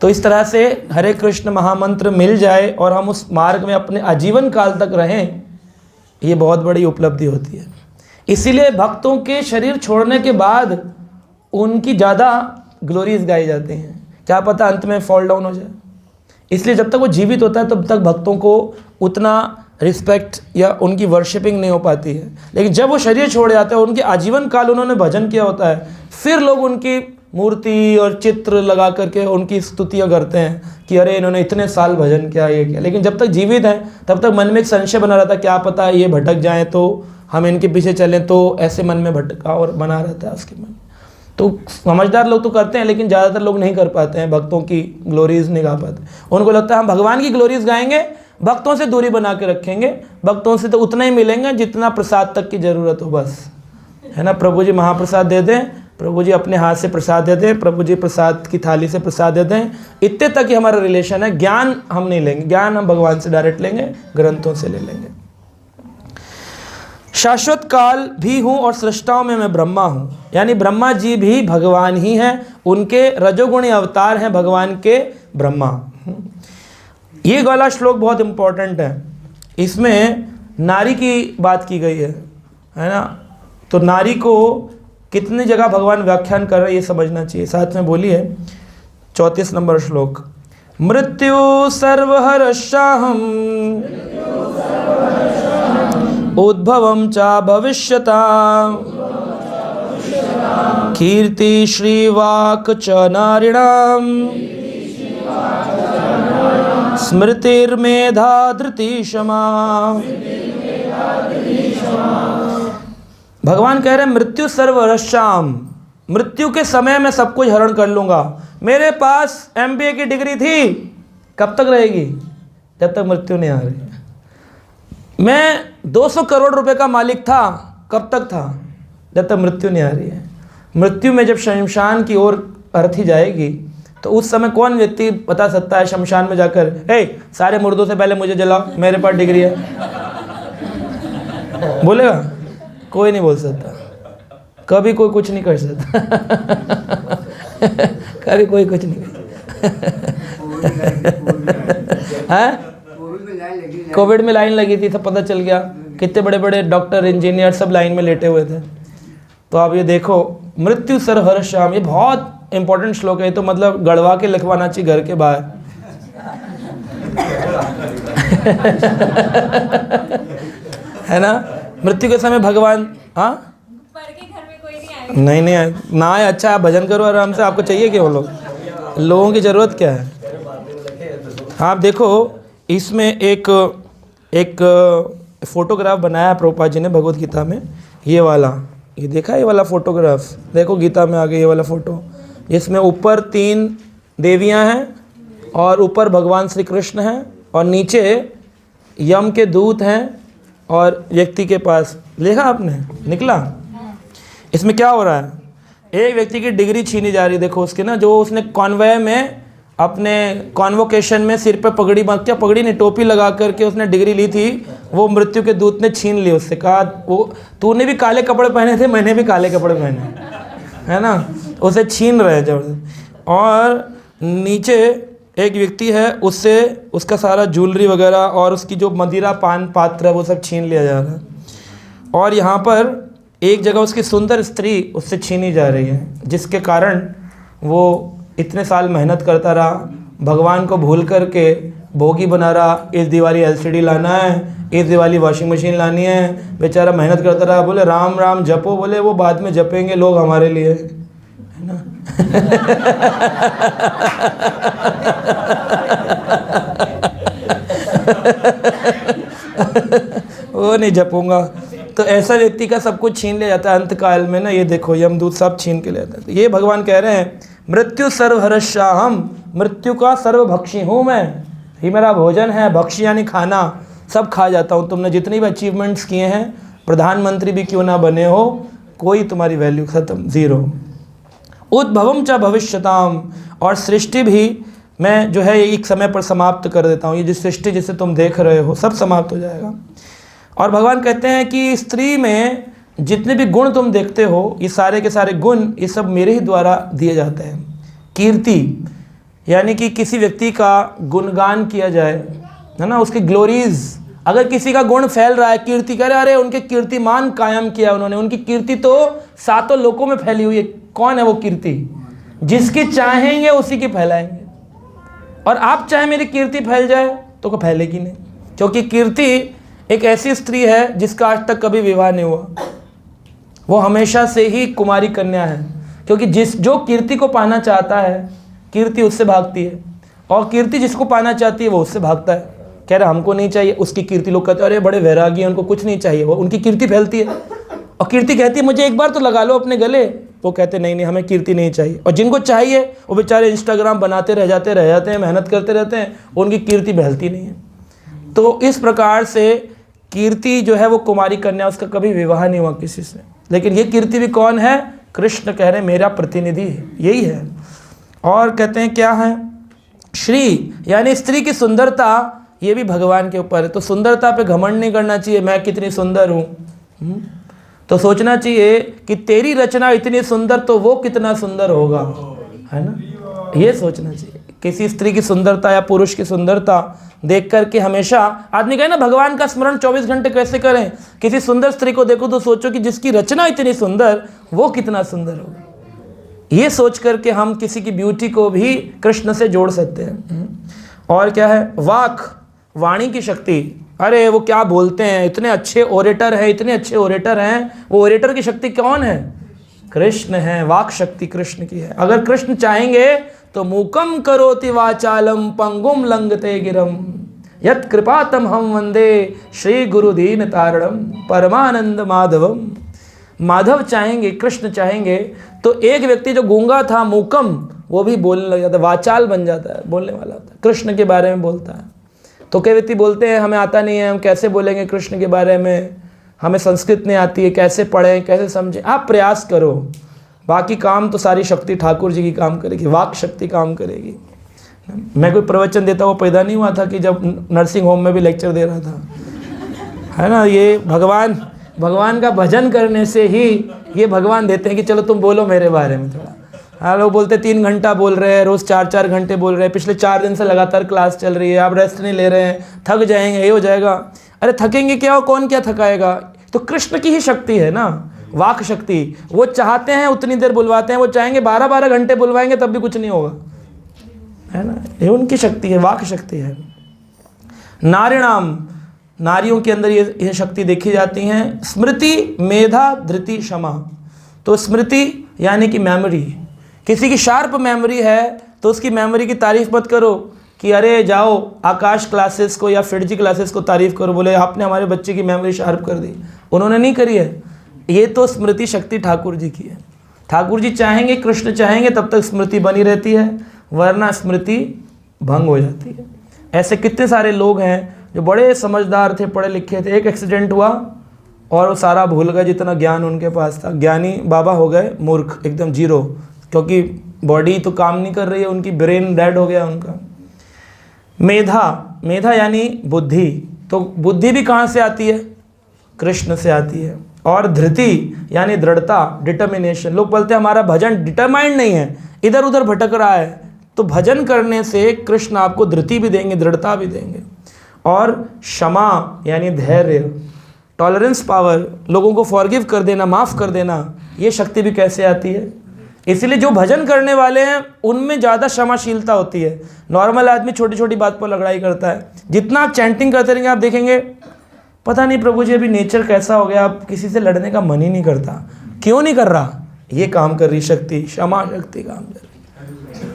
तो इस तरह से हरे कृष्ण महामंत्र मिल जाए और हम उस मार्ग में अपने आजीवन काल तक रहें, ये बहुत बड़ी उपलब्धि होती है। इसीलिए भक्तों के शरीर छोड़ने के बाद उनकी ज़्यादा ग्लोरीज गाई जाती हैं, क्या पता अंत में फॉल डाउन हो जाए। इसलिए जब तक वो जीवित होता है तब तक भक्तों को उतना रिस्पेक्ट या उनकी वर्शिपिंग नहीं हो पाती है, लेकिन जब वो शरीर छोड़ जाते हैं, उनके आजीवन काल उन्होंने भजन किया होता है, फिर लोग उनकी मूर्ति और चित्र लगा करके उनकी स्तुतियाँ करते हैं कि अरे इन्होंने इतने साल भजन किया, ये किया। लेकिन जब तक जीवित हैं तब तक मन में एक संशय बना रहता है, क्या पता ये भटक जाएं तो हम इनके पीछे चलें, तो ऐसे मन में भटका और बना रहता है उसके मन। तो समझदार लोग तो करते हैं, लेकिन ज़्यादातर लोग नहीं कर पाते हैं, भक्तों की ग्लोरीज नहीं गा पाते। उनको लगता है हम भगवान की ग्लोरीज गाएंगे, भक्तों से दूरी बना के रखेंगे, भक्तों से तो उतना ही मिलेंगे जितना प्रसाद तक की ज़रूरत हो, बस, है ना। प्रभु जी महाप्रसाद दे दें, प्रभु जी अपने हाथ से प्रसाद दे दें, प्रभु जी प्रसाद की थाली से प्रसाद दे दें, इतने तक ही हमारा रिलेशन है। ज्ञान हम नहीं लेंगे, ज्ञान हम भगवान से डायरेक्ट लेंगे, ग्रंथों से ले लेंगे। शाश्वत काल भी हूँ और सृष्टाओं में मैं ब्रह्मा हूँ, यानी ब्रह्मा जी भी भगवान ही हैं, उनके रजोगुणी अवतार हैं भगवान के ब्रह्मा। ये वाला श्लोक बहुत इम्पोर्टेंट है, इसमें नारी की बात की गई है ना। तो नारी को कितनी जगह भगवान व्याख्यान कर रहे हैं ये समझना चाहिए। साथ में बोलिए 34 नंबर श्लोक, मृत्यु सर्वहर्षाहम उद्भवं च भविष्यता कीर्ति श्रीवाक च नारिणाम स्मृतिर्मेधा धृति क्षमा। भगवान कह रहे हैं मृत्यु सर्वरश्याम, मृत्यु के समय मैं सब कुछ हरण कर लूँगा। मेरे पास MBA की डिग्री थी, कब तक रहेगी? जब तक मृत्यु नहीं आ रही। मैं 200 करोड़ रुपए का मालिक था, कब तक था? जब तक मृत्यु नहीं आ रही है। मृत्यु में जब शमशान की ओर अर्थी जाएगी तो उस समय कौन व्यक्ति बता सकता है शमशान में जाकर, हे सारे मुर्दों से पहले मुझे जलाओ, मेरे पास डिग्री है? बोलेगा? कोई नहीं बोल सकता, कभी कोई कुछ नहीं कर सकता। कभी कोई कुछ नहीं कर सकता। कोविड में लाइन लगी थी, सब पता चल गया, कितने बड़े बड़े डॉक्टर इंजीनियर सब लाइन में लेटे हुए थे। तो आप ये देखो, मृत्यु सर्वहर्षाम, ये बहुत इंपॉर्टेंट श्लोक है। तो मतलब गढ़वा के लिखवाना चाहिए घर के बाहर। है ना, मृत्यु के समय भगवान, हाँ पर के घर में कोई नहीं आएगा। नहीं आए ना आए, अच्छा आप भजन करो आराम से, आपको चाहिए क्या? वो लोगों की ज़रूरत क्या है? आप देखो इसमें एक फोटोग्राफ बनाया प्रभुपाद जी ने भगवत गीता में, ये वाला, ये देखा ये वाला फोटोग्राफ, देखो गीता में आ गया ये वाला फ़ोटो। इसमें ऊपर 3 देवियां हैं और ऊपर भगवान श्री कृष्ण हैं और नीचे यम के दूत हैं और व्यक्ति के पास, देखा आपने? निकला? इसमें क्या हो रहा है? एक व्यक्ति की डिग्री छीनी जा रही है। देखो उसके ना, जो उसने कॉन्वॉय में अपने कॉन्वोकेशन में सिर पे पगड़ी बांध, क्या पगड़ी नहीं, टोपी लगा करके उसने डिग्री ली थी, वो मृत्यु के दूत ने छीन ली उससे। कहा वो तूने भी काले कपड़े पहने थे, मैंने भी काले कपड़े पहने, है ना। उसे छीन रहे जबरदस्त। और नीचे एक व्यक्ति है, उससे उसका सारा ज्वेलरी वगैरह और उसकी जो मदिरा पान पात्र है वो सब छीन लिया जा रहा है। और यहाँ पर एक जगह उसकी सुंदर स्त्री उससे छीनी जा रही है, जिसके कारण वो इतने साल मेहनत करता रहा, भगवान को भूल करके भोगी बना रहा। इस दिवाली LCD लाना है, इस दिवाली वॉशिंग मशीन लानी है, बेचारा मेहनत करता रहा। बोले राम राम जपो, बोले वो बाद में जपेंगे लोग हमारे लिए, है ना। वो नहीं जपूंगा। तो ऐसा व्यक्ति का सब कुछ छीन लिया जाता है अंत काल में ना। ये देखो यमदूत सब छीन के ले जाता है। तो ये भगवान कह रहे हैं मृत्यु सर्वहर्षाहम, मृत्यु का सर्वभक्षी हूँ मैं, ये मेरा भोजन है। भक्षी यानी खाना, सब खा जाता हूँ। तुमने जितनी भी अचीवमेंट्स किए हैं प्रधानमंत्री भी क्यों ना बने हो, कोई तुम्हारी वैल्यू खत्म, ज़ीरो। उद्भवम च भविष्यताम, और सृष्टि भी मैं जो है एक समय पर समाप्त कर देता हूँ। ये जिस सृष्टि जिसे तुम देख रहे हो सब समाप्त हो जाएगा। और भगवान कहते हैं कि स्त्री में जितने भी गुण तुम देखते हो, ये सारे के सारे गुण ये सब मेरे ही द्वारा दिए जाते हैं। कीर्ति यानी कि किसी व्यक्ति का गुणगान किया जाए, है ना, उसकी ग्लोरीज, अगर किसी का गुण फैल रहा है, कीर्ति कह रहे, अरे उनके कीर्तिमान कायम किया उन्होंने, उनकी कीर्ति तो सातों लोकों में फैली हुई है। कौन है वो कीर्ति? जिसकी चाहेंगे उसी की फैलाएंगे। और आप चाहे मेरी कीर्ति फैल जाए तो को फैलेगी नहीं, क्योंकि कीर्ति एक ऐसी स्त्री है जिसका आज तक कभी विवाह नहीं हुआ, वो हमेशा से ही कुमारी कन्या है। क्योंकि जो कीर्ति को पाना चाहता है, कीर्ति उससे भागती है, और कीर्ति जिसको पाना चाहती है वो उससे भागता है। कह रहा हमको नहीं चाहिए उसकी कीर्ति, लोग कहते हैं अरे बड़े वैरागी हैं, उनको कुछ नहीं चाहिए, वो उनकी कीर्ति फैलती है। और कीर्ति कहती है मुझे एक बार तो लगा लो अपने गले, वो कहते नहीं नहीं हमें कीर्ति नहीं चाहिए। और जिनको चाहिए वो बेचारे इंस्टाग्राम बनाते रह जाते हैं, मेहनत करते रहते हैं, उनकी कीर्ति फैलती नहीं है। तो इस प्रकार से कीर्ति जो है वो कुमारी कन्या, उसका कभी विवाह नहीं हुआ किसी से। लेकिन ये कीर्ति भी कौन है? कृष्ण कह रहे मेरा प्रतिनिधि है, यही है। और कहते हैं क्या है? श्री यानी स्त्री की सुंदरता, ये भी भगवान के ऊपर है। तो सुंदरता पे घमंड नहीं करना चाहिए, मैं कितनी सुंदर हूँ, तो सोचना चाहिए कि तेरी रचना इतनी सुंदर तो वो कितना सुंदर होगा, है ना, ये सोचना चाहिए। किसी स्त्री की सुंदरता या पुरुष की सुंदरता देख करके हमेशा आदमी कहे ना भगवान का स्मरण 24 घंटे कैसे करें। किसी सुंदर स्त्री को देखो तो सोचो कि जिसकी रचना इतनी सुंदर वो कितना सुंदर होगा। ये सोच करके हम किसी की ब्यूटी को भी कृष्ण से जोड़ सकते हैं। और क्या है? वाक, वाणी की शक्ति। अरे वो क्या बोलते हैं, इतने अच्छे ओरेटर हैं, इतने अच्छे ओरेटर हैं। वो ओरेटर की शक्ति कौन है? कृष्ण है। वाक शक्ति कृष्ण की है। अगर कृष्ण चाहेंगे तो मूकम करोति वाचालम पंगुम लंघते गिरम यत् कृपातम हम वंदे श्री गुरुदीन तारणम परमानंद माधवम। माधव चाहेंगे, कृष्ण चाहेंगे तो एक व्यक्ति जो गूंगा था, मूकम, वो भी बोलने लग जाता है, वाचाल बन जाता है, बोलने वाला होता है, कृष्ण के बारे में बोलता है। तो कई व्यक्ति बोलते हैं हमें आता नहीं है, हम कैसे बोलेंगे कृष्ण के बारे में, हमें संस्कृत नहीं आती है, कैसे पढ़ें, कैसे समझें। आप प्रयास करो, बाकी काम तो सारी शक्ति ठाकुर जी की काम करेगी, वाक शक्ति काम करेगी। मैं कोई प्रवचन देता हुआ पैदा नहीं हुआ था कि जब नर्सिंग होम में भी लेक्चर दे रहा था, है ना। ये भगवान का भजन करने से ही ये भगवान देते हैं कि चलो तुम बोलो मेरे बारे में थोड़ा। हाँ, लोग बोलते 3 घंटा बोल रहे हैं, रोज़ 4-4 घंटे बोल रहे हैं, पिछले 4 दिन से लगातार क्लास चल रही है, आप रेस्ट नहीं ले रहे हैं, थक जाएंगे, ये हो जाएगा। अरे थकेंगे क्या, हो कौन क्या थकाएगा? तो कृष्ण की ही शक्ति है ना, वाक शक्ति। वो चाहते हैं उतनी देर बुलवाते हैं, वो चाहेंगे 12-12 घंटे बुलवाएंगे तब भी कुछ नहीं होगा, है ना। ये उनकी शक्ति है, वाक शक्ति है। नारिणाम, नारियों के अंदर ये शक्ति देखी जाती हैं। स्मृति, मेधा, धृति, क्षमा। तो स्मृति यानी कि मेमोरी। किसी की शार्प मेमोरी है तो उसकी मेमोरी की तारीफ मत करो कि अरे जाओ आकाश क्लासेस को या फिरजी क्लासेस को तारीफ करो, बोले आपने हमारे बच्चे की मेमोरी शार्प कर दी। उन्होंने नहीं करी है। ये तो स्मृति शक्ति ठाकुर जी की है। ठाकुर जी चाहेंगे, कृष्ण चाहेंगे तब तक स्मृति बनी रहती है, वरना स्मृति भंग हो जाती है। ऐसे कितने सारे लोग हैं जो बड़े समझदार थे, पढ़े लिखे थे, एक एक्सीडेंट हुआ और वो सारा भूल गए जितना ज्ञान उनके पास था। ज्ञानी बाबा हो गए मूर्ख, एकदम जीरो, क्योंकि बॉडी तो काम नहीं कर रही है उनकी, ब्रेन डेड हो गया उनका। मेधा, मेधा यानी बुद्धि। तो बुद्धि भी कहाँ से आती है? कृष्ण से आती है। और धृति यानी दृढ़ता, डिटर्मिनेशन। लोग बोलते हैं हमारा भजन डिटरमाइंड नहीं है, इधर उधर भटक रहा है। तो भजन करने से कृष्ण आपको धृति भी देंगे, दृढ़ता भी देंगे। और क्षमा यानी धैर्य, टॉलरेंस पावर, लोगों को फॉरगिव कर देना, माफ़ कर देना। ये शक्ति भी कैसे आती है? इसलिए जो भजन करने वाले हैं उनमें ज़्यादा क्षमाशीलता होती है। नॉर्मल आदमी छोटी छोटी बात पर लड़ाई करता है। जितना आप चैंटिंग करते रहेंगे आप देखेंगे पता नहीं प्रभु जी अभी नेचर कैसा हो गया, आप किसी से लड़ने का मन ही नहीं करता। क्यों नहीं कर रहा? ये काम कर रही शक्ति, क्षमा शक्ति काम कर रही।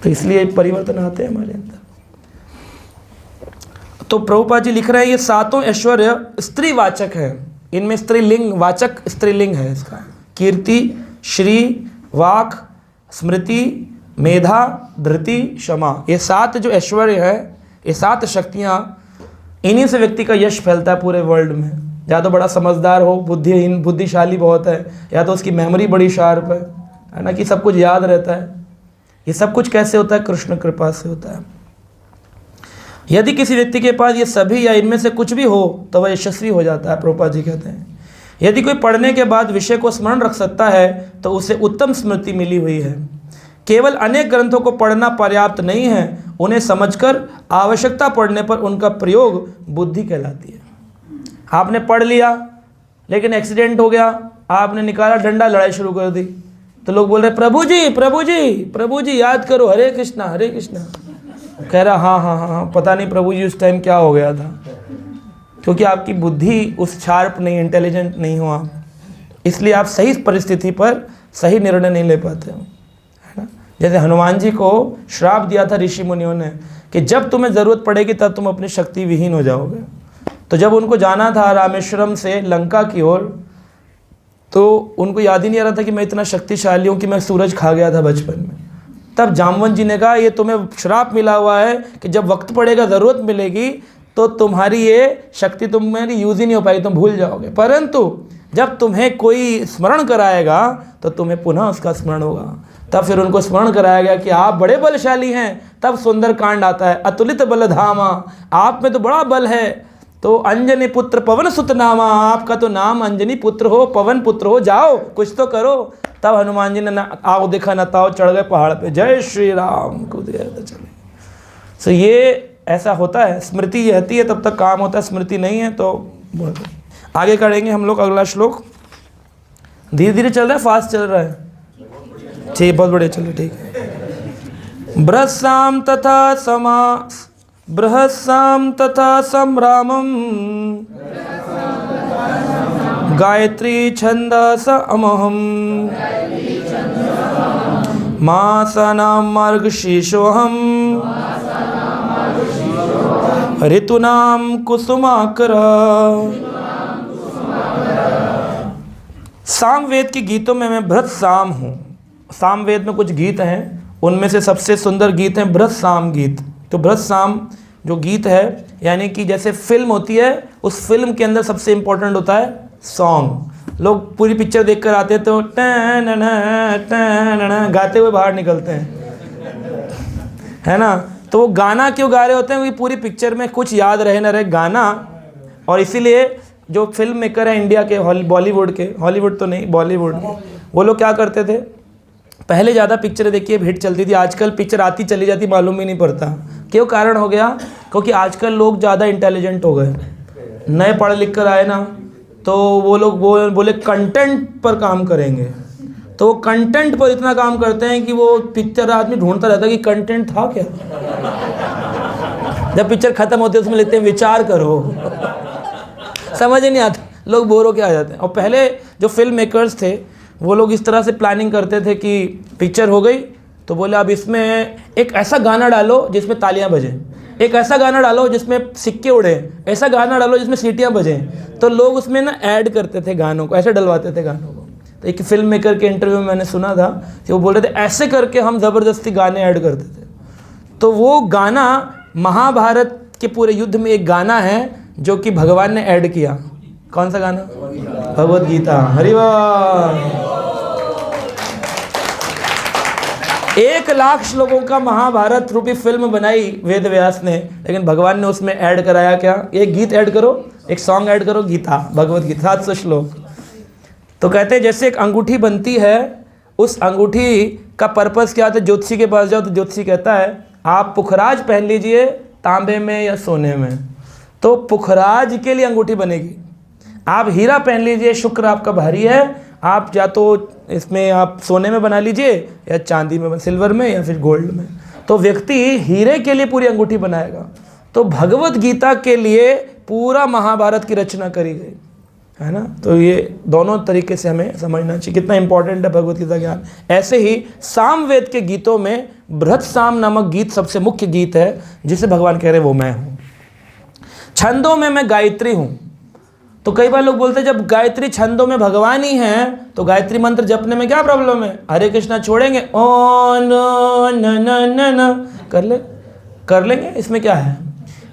तो इसलिए परिवर्तन आते हैं हमारे अंदर। तो प्रभुपाद जी लिख रहे हैं ये सातों ऐश्वर्य स्त्रीवाचक है। इनमें स्त्रीलिंग वाचक, स्त्रीलिंग है इसका। कीर्ति, श्री, वाक, स्मृति, मेधा, धृति, क्षमा। ये 7 जो ऐश्वर्य है, ये 7 शक्तियाँ, इन्हीं से व्यक्ति का यश फैलता है पूरे वर्ल्ड में। या तो बड़ा समझदार हो, बुद्धिहीन बुद्धिशाली बहुत है, या तो उसकी मेमोरी बड़ी शार्प है ना, कि सब कुछ याद रहता है। ये सब कुछ कैसे होता है? कृष्ण कृपा से होता है। यदि किसी व्यक्ति के पास ये सभी या इनमें से कुछ भी हो तो वह यशस्वी हो जाता है। प्रभुपाद जी कहते हैं यदि कोई पढ़ने के बाद विषय को स्मरण रख सकता है तो उसे उत्तम स्मृति मिली हुई है। केवल अनेक ग्रंथों को पढ़ना पर्याप्त नहीं है, उन्हें समझकर आवश्यकता पड़ने पर उनका प्रयोग बुद्धि कहलाती है। आपने पढ़ लिया लेकिन एक्सीडेंट हो गया, आपने निकाला डंडा, लड़ाई शुरू कर दी, तो लोग बोल रहे प्रभु जी प्रभु जी प्रभु जी याद करो, हरे कृष्णा हरे कृष्णा। कह रहा हाँ हाँ हाँ हाँ, पता नहीं प्रभु जी उस टाइम क्या हो गया था, क्योंकि आपकी बुद्धि उस शार्प नहीं, इंटेलिजेंट नहीं हो आप, इसलिए आप सही परिस्थिति पर सही निर्णय नहीं ले पाते हो, है ना। जैसे हनुमान जी को श्राप दिया था ऋषि मुनियों ने कि जब तुम्हें ज़रूरत पड़ेगी तब तुम अपनी शक्ति विहीन हो जाओगे। तो जब उनको जाना था रामेश्वरम से लंका की ओर, तो उनको याद ही नहीं आ रहा था कि मैं इतना शक्तिशाली हूँ कि मैं सूरज खा गया था बचपन में। तब जामवंत जी ने कहा ये तुम्हें श्राप मिला हुआ है कि जब वक्त पड़ेगा, ज़रूरत मिलेगी, तो तुम्हारी ये शक्ति तुम्हारी यूज़ ही नहीं हो पाएगी, तुम भूल जाओगे। परंतु जब तुम्हें कोई स्मरण कराएगा तो तुम्हें पुनः उसका स्मरण होगा। तब फिर उनको स्मरण कराया गया कि आप बड़े बलशाली हैं। तब सुंदर कांड आता है, अतुलित बलधामा, आप में तो बड़ा बल है। तो अंजनी पुत्र पवन सुत नामा, आपका तो नाम अंजनी पुत्र हो, पवन पुत्र हो, जाओ कुछ तो करो। तब हनुमान जी ने आओ देखा न ताओ, चढ़ गए पहाड़ पे, जय श्री राम, कूद गए तो चले। सो ये ऐसा होता है, स्मृति रहती है तब तक काम होता है, स्मृति नहीं है तो आगे करेंगे हम लोग। अगला श्लोक धीरे धीरे चल रहा है, फास्ट चल रहा है? ठीक, बहुत बढ़िया, चलिए ठीक है। बृहस्साम तथा समा बृहस्साम तथा संरामम गायत्री छंदस अमहम मासानाम मार्गशीर्षोऽहम ऋतूनाम कुसुमाकर। सामवेद के गीतों में मैं बृहत्साम हूँ। सामवेद में कुछ गीत हैं, उनमें से सबसे सुंदर गीत हैं बृहत्साम गीत। तो बृहत्साम जो गीत है, यानी कि जैसे फिल्म होती है, उस फिल्म के अंदर सबसे इम्पोर्टेंट होता है सॉन्ग। लोग पूरी पिक्चर देख कर आते हैं तो गाते हुए बाहर निकलते हैं, है ना। तो वो गाना क्यों गा रहे होते हैं? क्योंकि पूरी पिक्चर में कुछ याद रहे न रहे गाना। और इसीलिए जो फिल्म मेकर है इंडिया के, बॉलीवुड के, हॉलीवुड तो नहीं बॉलीवुड के, वो लोग क्या करते थे, पहले ज़्यादा पिक्चरें देखिए हिट चलती थी, आजकल पिक्चर आती चली जाती मालूम ही नहीं पड़ता। क्यों कारण हो गया? क्योंकि आजकल लोग ज़्यादा इंटेलिजेंट हो गए, नए पढ़ लिख कर आए ना, तो वो लोग बोले कंटेंट पर काम करेंगे। तो वो कंटेंट पर इतना काम करते हैं कि वो पिक्चर आदमी ढूंढता रहता है कि कंटेंट था क्या। जब पिक्चर खत्म होती है उसमें लिखते हैं विचार करो। समझ ही नहीं आता, लोग बोर होके आ जाते हैं। और पहले जो फिल्म मेकर्स थे वो लोग इस तरह से प्लानिंग करते थे कि पिक्चर हो गई तो बोले अब इसमें एक ऐसा गाना डालो जिसमें तालियां बजें, एक ऐसा गाना डालो जिसमें सिक्के उड़े, ऐसा गाना डालो जिसमें सीटियां बजें। तो लोग उसमें ना ऐड करते थे गानों को, ऐसे डलवाते थे गानों को। तो एक फिल्म मेकर के इंटरव्यू में मैंने सुना था कि वो बोल रहे थे ऐसे करके हम ज़बरदस्ती गाने ऐड करते थे। तो वो गाना महाभारत के पूरे युद्ध में एक गाना है जो कि भगवान ने ऐड किया। कौन सा गाना? भगवत गीता। हरि बोल। 1,00,000 श्लोकों का महाभारत रूपी फिल्म बनाई वेद व्यास ने, लेकिन भगवान ने उसमें ऐड कराया क्या? एक गीत ऐड करो, एक सॉन्ग ऐड करो, गीता, भगवत गीता, 700 श्लोक। तो कहते हैं जैसे एक अंगूठी बनती है, उस अंगूठी का पर्पस क्या होता है? ज्योतिषी के पास जाओ तो ज्योतिषी कहता है आप पुखराज पहन लीजिए, तांबे में या सोने में। तो पुखराज के लिए अंगूठी बनेगी। आप हीरा पहन लीजिए, शुक्र आपका भारी है, आप या तो इसमें आप सोने में बना लीजिए या चांदी में, सिल्वर में या फिर गोल्ड में। तो व्यक्ति हीरे के लिए पूरी अंगूठी बनाएगा। तो भगवत गीता के लिए पूरा महाभारत की रचना करी गई, है ना। तो ये दोनों तरीके से हमें समझना चाहिए कितना इंपॉर्टेंट है भगवत गीता ज्ञान। ऐसे ही सामवेद के गीतों में बृहत्साम नामक गीत सबसे मुख्य गीत है, जिसे भगवान कह रहे वो मैं हूँ। छंदों में मैं गायत्री हूँ। तो कई बार लोग बोलते हैं जब गायत्री छंदों में भगवान ही है तो गायत्री मंत्र जपने में क्या प्रॉब्लम है? हरे कृष्णा छोड़ेंगे, ओ न न न न न कर लेंगे, इसमें क्या है?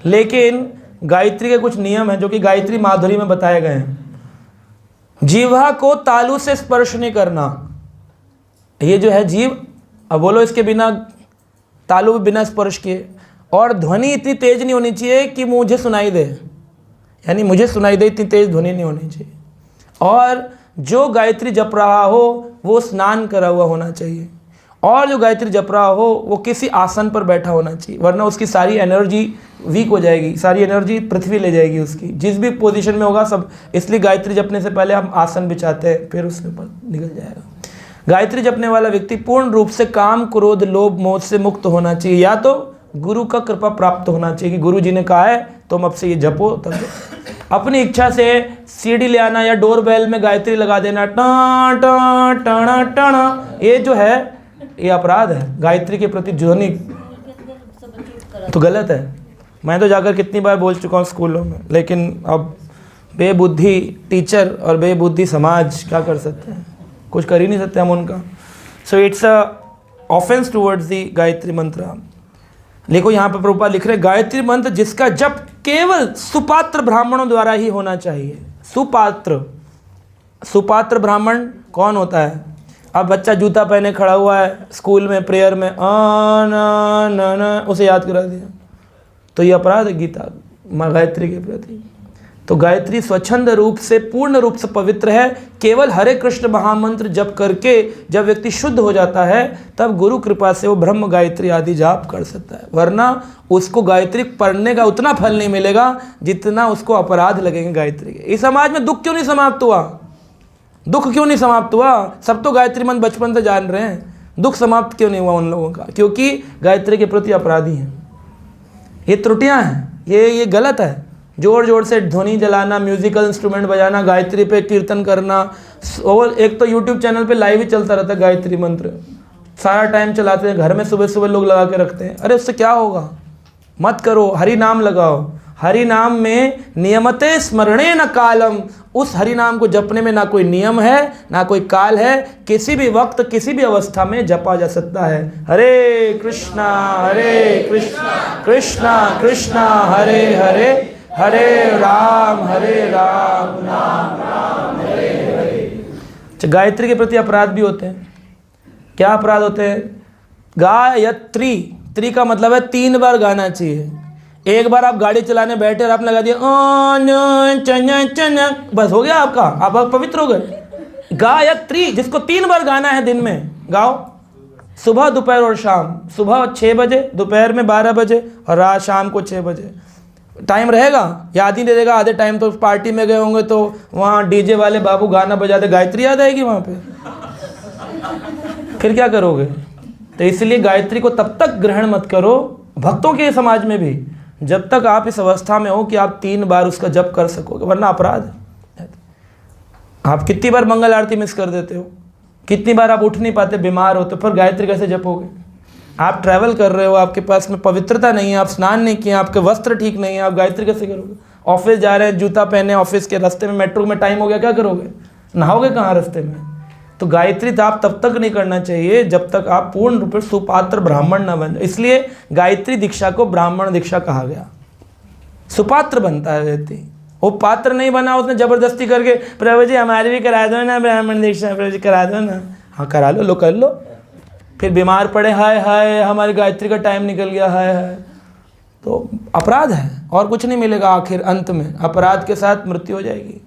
लेकिन गायत्री के कुछ नियम हैं जो कि गायत्री माधुरी में बताए गए हैं। जीवा को तालु से स्पर्श नहीं करना। ये जो है जीव, अब बोलो इसके बिना तालु बिना स्पर्श किए। और ध्वनि इतनी तेज नहीं होनी चाहिए कि मुझे सुनाई दे, यानी मुझे सुनाई दे इतनी तेज ध्वनि नहीं होनी चाहिए। और जो गायत्री जप रहा हो वो स्नान करा हुआ होना चाहिए। और जो गायत्री जप रहा हो वो किसी आसन पर बैठा होना चाहिए, वरना उसकी सारी एनर्जी वीक हो जाएगी, सारी एनर्जी पृथ्वी ले जाएगी उसकी, जिस भी पोजीशन में होगा सब। इसलिए गायत्री जपने से पहले हम आसन बिछाते हैं, फिर उसके ऊपर निकल जाएगा। गायत्री जपने वाला व्यक्ति पूर्ण रूप से काम, क्रोध, लोभ, मोह से मुक्त होना चाहिए, या तो गुरु का कृपा प्राप्त होना चाहिए कि गुरु जी ने कहा है तुम अब से ये जपो। तब अपनी इच्छा से सीढ़ी ले आना या डोर बेल में गायत्री लगा देना, टा टा टाणा टाणा, ये जो है ये अपराध है। गायत्री के प्रति ध्वनि तो गलत है। मैं तो जाकर कितनी बार बोल चुका हूँ स्कूलों में, लेकिन अब बेबुद्धि टीचर और बेबुद्धि समाज क्या कर सकते हैं, कुछ कर ही नहीं सकते हम उनका। So it's a offence towards the Gayatri मंत्र। देखो यहाँ पर प्रभुपाद लिख रहे गायत्री मंत्र जिसका जप केवल सुपात्र ब्राह्मणों द्वारा ही होना चाहिए। सुपात्र ब्राह्मण कौन होता है? अब बच्चा जूता पहने खड़ा हुआ है स्कूल में प्रेयर में, न उसे याद करा दिया, तो ये अपराध है गीता गायत्री के प्रति। तो गायत्री स्वच्छंद रूप से पूर्ण रूप से पवित्र है। केवल हरे कृष्ण महामंत्र जप करके जब व्यक्ति शुद्ध हो जाता है तब गुरु कृपा से वो ब्रह्म गायत्री आदि जाप कर सकता है, वरना उसको गायत्री पढ़ने का उतना फल नहीं मिलेगा जितना उसको अपराध लगेंगे गायत्री के। इस समाज में दुख क्यों नहीं समाप्त हुआ? दुख क्यों नहीं समाप्त हुआ? सब तो गायत्री मंत्र बचपन से जान रहे हैं, दुख समाप्त क्यों नहीं हुआ उन लोगों का? क्योंकि गायत्री के प्रति अपराधी हैं। ये त्रुटियां हैं, ये गलत है। जोर जोर से ध्वनि जलाना, म्यूजिकल इंस्ट्रूमेंट बजाना, गायत्री पे कीर्तन करना, और एक तो यूट्यूब चैनल पे लाइव ही चलता रहता है गायत्री मंत्र, सारा टाइम चलाते हैं, घर में सुबह सुबह लोग लगा के रखते हैं। अरे उससे क्या होगा? मत करो, हरि नाम लगाओ। हरि नाम में नियमते स्मरणे न कालम, उस हरि नाम को जपने में ना कोई नियम है ना कोई काल है, किसी भी वक्त किसी भी अवस्था में जपा जा सकता है। हरे कृष्णा कृष्णा कृष्णा हरे हरे, हरे राम राम राम हरे हरे। गायत्री के प्रति अपराध भी होते हैं। क्या अपराध होते हैं? गायत्री, त्री का मतलब है 3 बार गाना चाहिए। एक बार आप गाड़ी चलाने बैठे और आपने लगा दिया बस हो गया आपका, आप पवित्र हो गए। गायत्री जिसको 3 बार गाना है दिन में, गाओ, सुबह दोपहर और शाम। सुबह 6 बजे, दोपहर में 12 बजे और रात शाम को 6 बजे। टाइम रहेगा, याद ही नहीं रहेगा। आधे टाइम तो पार्टी में गए होंगे तो वहाँ डीजे वाले बाबू गाना बजाते, गायत्री याद आएगी वहाँ पे, फिर क्या करोगे? तो इसलिए गायत्री को तब तक ग्रहण मत करो, भक्तों के समाज में भी, जब तक आप इस अवस्था में हो कि आप 3 बार उसका जप कर सकोगे, वरना अपराध है। आप कितनी बार मंगल आरती मिस कर देते हो, कितनी बार आप उठ नहीं पाते, बीमार हो, तो फिर गायत्री कैसे जपोगे? आप ट्रैवल कर रहे हो, आपके पास में पवित्रता नहीं है, आप स्नान नहीं किए, आपके वस्त्र ठीक नहीं है, आप गायत्री कैसे करोगे? ऑफिस जा रहे हैं, जूता पहने, ऑफिस के रास्ते में मेट्रो में टाइम हो गया, क्या करोगे? नहाओगे कहाँ रास्ते में? तो गायत्री आप तब तक नहीं करना चाहिए जब तक आप पूर्ण रूप से सुपात्र ब्राह्मण न बन जाए। इसलिए गायत्री दीक्षा को ब्राह्मण दीक्षा कहा गया। सुपात्र बनता है व्यक्ति, वो पात्र नहीं बना उसने जबरदस्ती करके, प्रभु जी हमारी भी करा दो ना ब्राह्मण दीक्षा, प्रभु जी करा दो ना। हाँ करा लो, कर लो, फिर बीमार पड़े, हाय हाय हमारी गायत्री का टाइम निकल गया, हाय हाय। तो अपराध है और कुछ नहीं मिलेगा, आखिर अंत में अपराध के साथ मृत्यु हो जाएगी।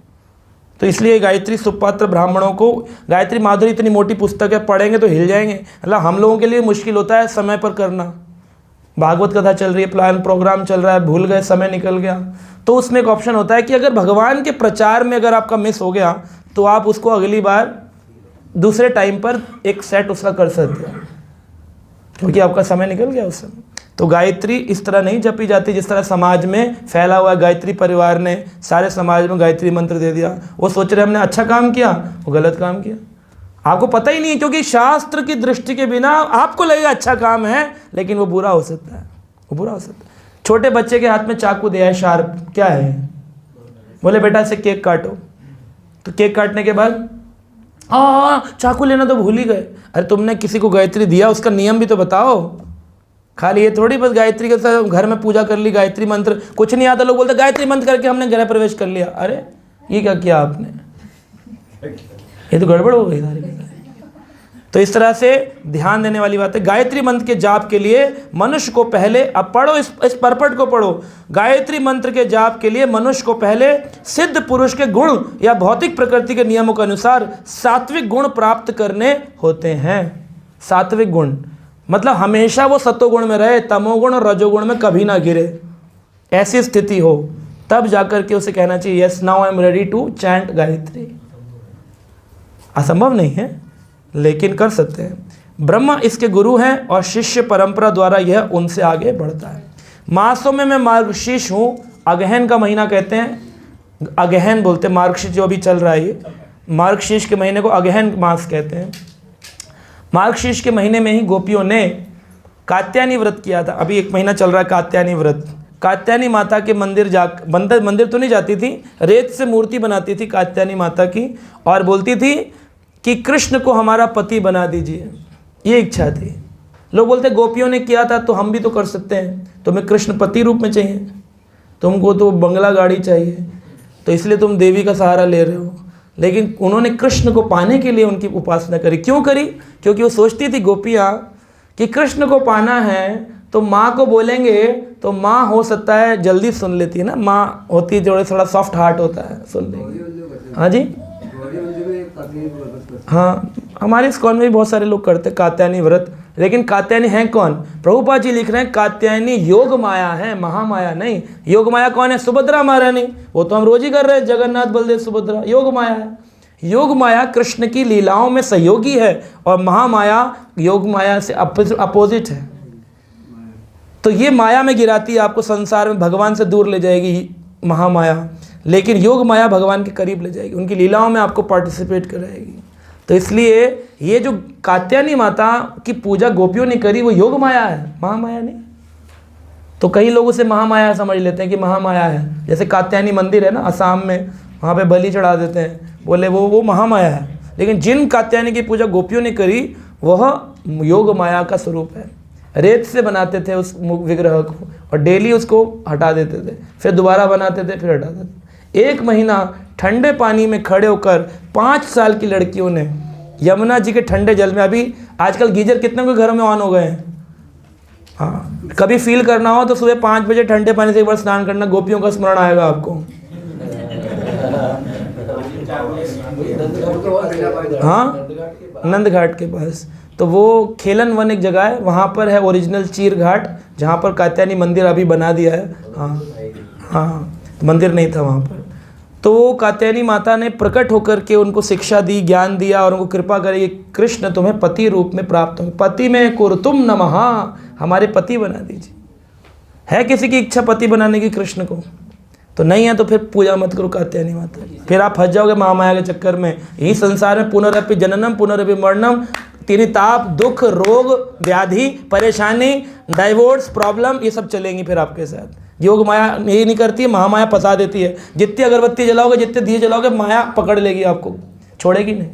तो इसलिए गायत्री सुपात्र ब्राह्मणों को, गायत्री माधुरी इतनी मोटी पुस्तक है, पढ़ेंगे तो हिल जाएंगे। मतलब हम लोगों के लिए मुश्किल होता है समय पर करना। भागवत कथा चल रही है, प्लान प्रोग्राम चल रहा है, भूल गए, समय निकल गया, तो उसमें एक ऑप्शन होता है कि अगर भगवान के प्रचार में अगर आपका मिस हो गया तो आप उसको अगली बार दूसरे टाइम पर एक सेट उसका कर सकते हैं, क्योंकि आपका समय निकल गया उस समय। तो गायत्री इस तरह नहीं जपी जाती जिस तरह समाज में फैला हुआ है। गायत्री परिवार ने सारे समाज में गायत्री मंत्र दे दिया, वो सोच रहे हमने अच्छा काम किया, वो गलत काम किया। आपको पता ही नहीं है, क्योंकि शास्त्र की दृष्टि के बिना आपको लगेगा अच्छा काम है, लेकिन वो बुरा हो सकता है, वो बुरा हो सकता है। छोटे बच्चे के हाथ में चाकू दिया है शार्प, क्या है? बोले बेटा इसे केक काटो, तो केक काटने के बाद चाकू लेना तो भूल ही गए। अरे तुमने किसी को गायत्री दिया, उसका नियम भी तो बताओ। खाली ये थोड़ी बस गायत्री के साथ घर में पूजा कर ली, गायत्री मंत्र कुछ नहीं आता, लोग बोलते गायत्री मंत्र करके हमने गृह प्रवेश कर लिया। अरे ये क्या किया आपने, ये तो गड़बड़ हो गई सारी की सारी। तो इस तरह से ध्यान देने वाली बात है। गायत्री मंत्र के जाप के लिए मनुष्य को पहले, अब पढ़ो इस परपट को पढ़ो, गायत्री मंत्र के जाप के लिए मनुष्य को पहले सिद्ध पुरुष के गुण या भौतिक प्रकृति के नियमों के अनुसार सात्विक गुण प्राप्त करने होते हैं। सात्विक गुण मतलब हमेशा वो सत्वगुण में रहे, तमोगुण और रजोगुण में कभी ना गिरे, ऐसी स्थिति हो, तब जाकर के उसे कहना चाहिए yes now I am ready to chant Gayatri. असंभव नहीं है लेकिन कर सकते हैं। ब्रह्मा इसके गुरु हैं और शिष्य परंपरा द्वारा यह उनसे आगे बढ़ता है। मासों में मैं मार्गशीर्ष हूँ, अगहन का महीना कहते हैं, अगहन बोलते हैं, मार्गशीर्ष जो अभी चल रहा है ये, मार्गशीर्ष के महीने को अगहन मास कहते हैं। मार्गशीर्ष के महीने में ही गोपियों ने कात्यायनी व्रत किया था। अभी एक महीना चल रहा है कात्यायनी व्रत। कात्यायनी माता के मंदिर तो नहीं जाती थी, रेत से मूर्ति बनाती थी कात्यायनी माता की और बोलती थी कि कृष्ण को हमारा पति बना दीजिए, ये इच्छा थी। लोग बोलते गोपियों ने किया था तो हम भी तो कर सकते हैं, तुम्हें कृष्ण पति रूप में चाहिए, तुमको तो बंगला गाड़ी चाहिए, तो इसलिए तुम देवी का सहारा ले रहे हो। लेकिन उन्होंने कृष्ण को पाने के लिए उनकी उपासना करी। क्यों करी? क्योंकि वो सोचती थी गोपियाँ कि कृष्ण को पाना है तो माँ को बोलेंगे तो माँ हो सकता है जल्दी सुन लेती है ना, माँ होती है जो थोड़ा सॉफ्ट हार्ट होता है, सुन लेंगे। हाँ जी, हाँ हमारे इस्कॉन में भी बहुत सारे लोग करते हैं कात्यायनी व्रत। लेकिन कात्यायनी है कौन? प्रभुपाद जी लिख रहे हैं कात्यायनी योग माया है, महामाया नहीं। योग माया कौन है? सुभद्रा महारानी, वो तो हम रोज ही कर रहे हैं, जगन्नाथ बलदेव सुभद्रा, योग माया है। योग माया कृष्ण की लीलाओं में सहयोगी है और महामाया योग माया से अपोजिट है। तो ये माया में गिराती है आपको, संसार में भगवान से दूर ले जाएगी महामाया, लेकिन योग माया भगवान के करीब ले जाएगी, उनकी लीलाओं में आपको पार्टिसिपेट कराएगी। तो इसलिए ये जो कात्यायनी माता की पूजा गोपियों ने करी वो योग माया है, महामाया नहीं। तो कई लोग उसे महामाया समझ लेते हैं कि महामाया है। जैसे कात्यायनी मंदिर है ना असम में, वहाँ पे बलि चढ़ा देते हैं, बोले वो महामाया है। लेकिन जिन कात्यायनी की पूजा गोपियों ने करी वह योग माया का स्वरूप है। रेत से बनाते थे उस विग्रह को और डेली उसको हटा देते थे, फिर दोबारा बनाते थे, फिर हटाते थे। एक महीना ठंडे पानी में खड़े होकर 5 साल की लड़कियों ने यमुना जी के ठंडे जल में, अभी आजकल गीजर कितने के घरों में ऑन हो गए हैं, हाँ कभी फील करना हो तो सुबह 5 बजे ठंडे पानी से एक बार स्नान करना, गोपियों का स्मरण आएगा आपको। हाँ नंद घाट के पास, तो वो खेलन वन एक जगह है, वहाँ पर है ओरिजिनल चीर घाट, जहाँ पर कात्यायनी मंदिर अभी बना दिया है। हाँ हाँ मंदिर नहीं था वहाँ पर। तो कात्यायनी माता ने प्रकट होकर के उनको शिक्षा दी, ज्ञान दिया और उनको कृपा करी, कृष्ण तुम्हें पति रूप में प्राप्त होंगे, पति में कुरुतुम नमः, हमारे पति बना दीजिए। है किसी की इच्छा पति बनाने की कृष्ण को? तो नहीं है तो फिर पूजा मत करो कात्यायनी माता, फिर आप फंस जाओगे महामाया के चक्कर में। यही संसार में पुनरपि जननम पुनरपि मरणम, तेरी ताप दुख रोग व्याधि परेशानी डाइवोर्स प्रॉब्लम ये सब चलेंगी फिर आपके साथ। योग माया यही नहीं करती है, महामाया फंसा देती है। जितनी अगरबत्ती जलाओगे, जितने दिए जलाओगे, माया पकड़ लेगी आपको, छोड़ेगी नहीं।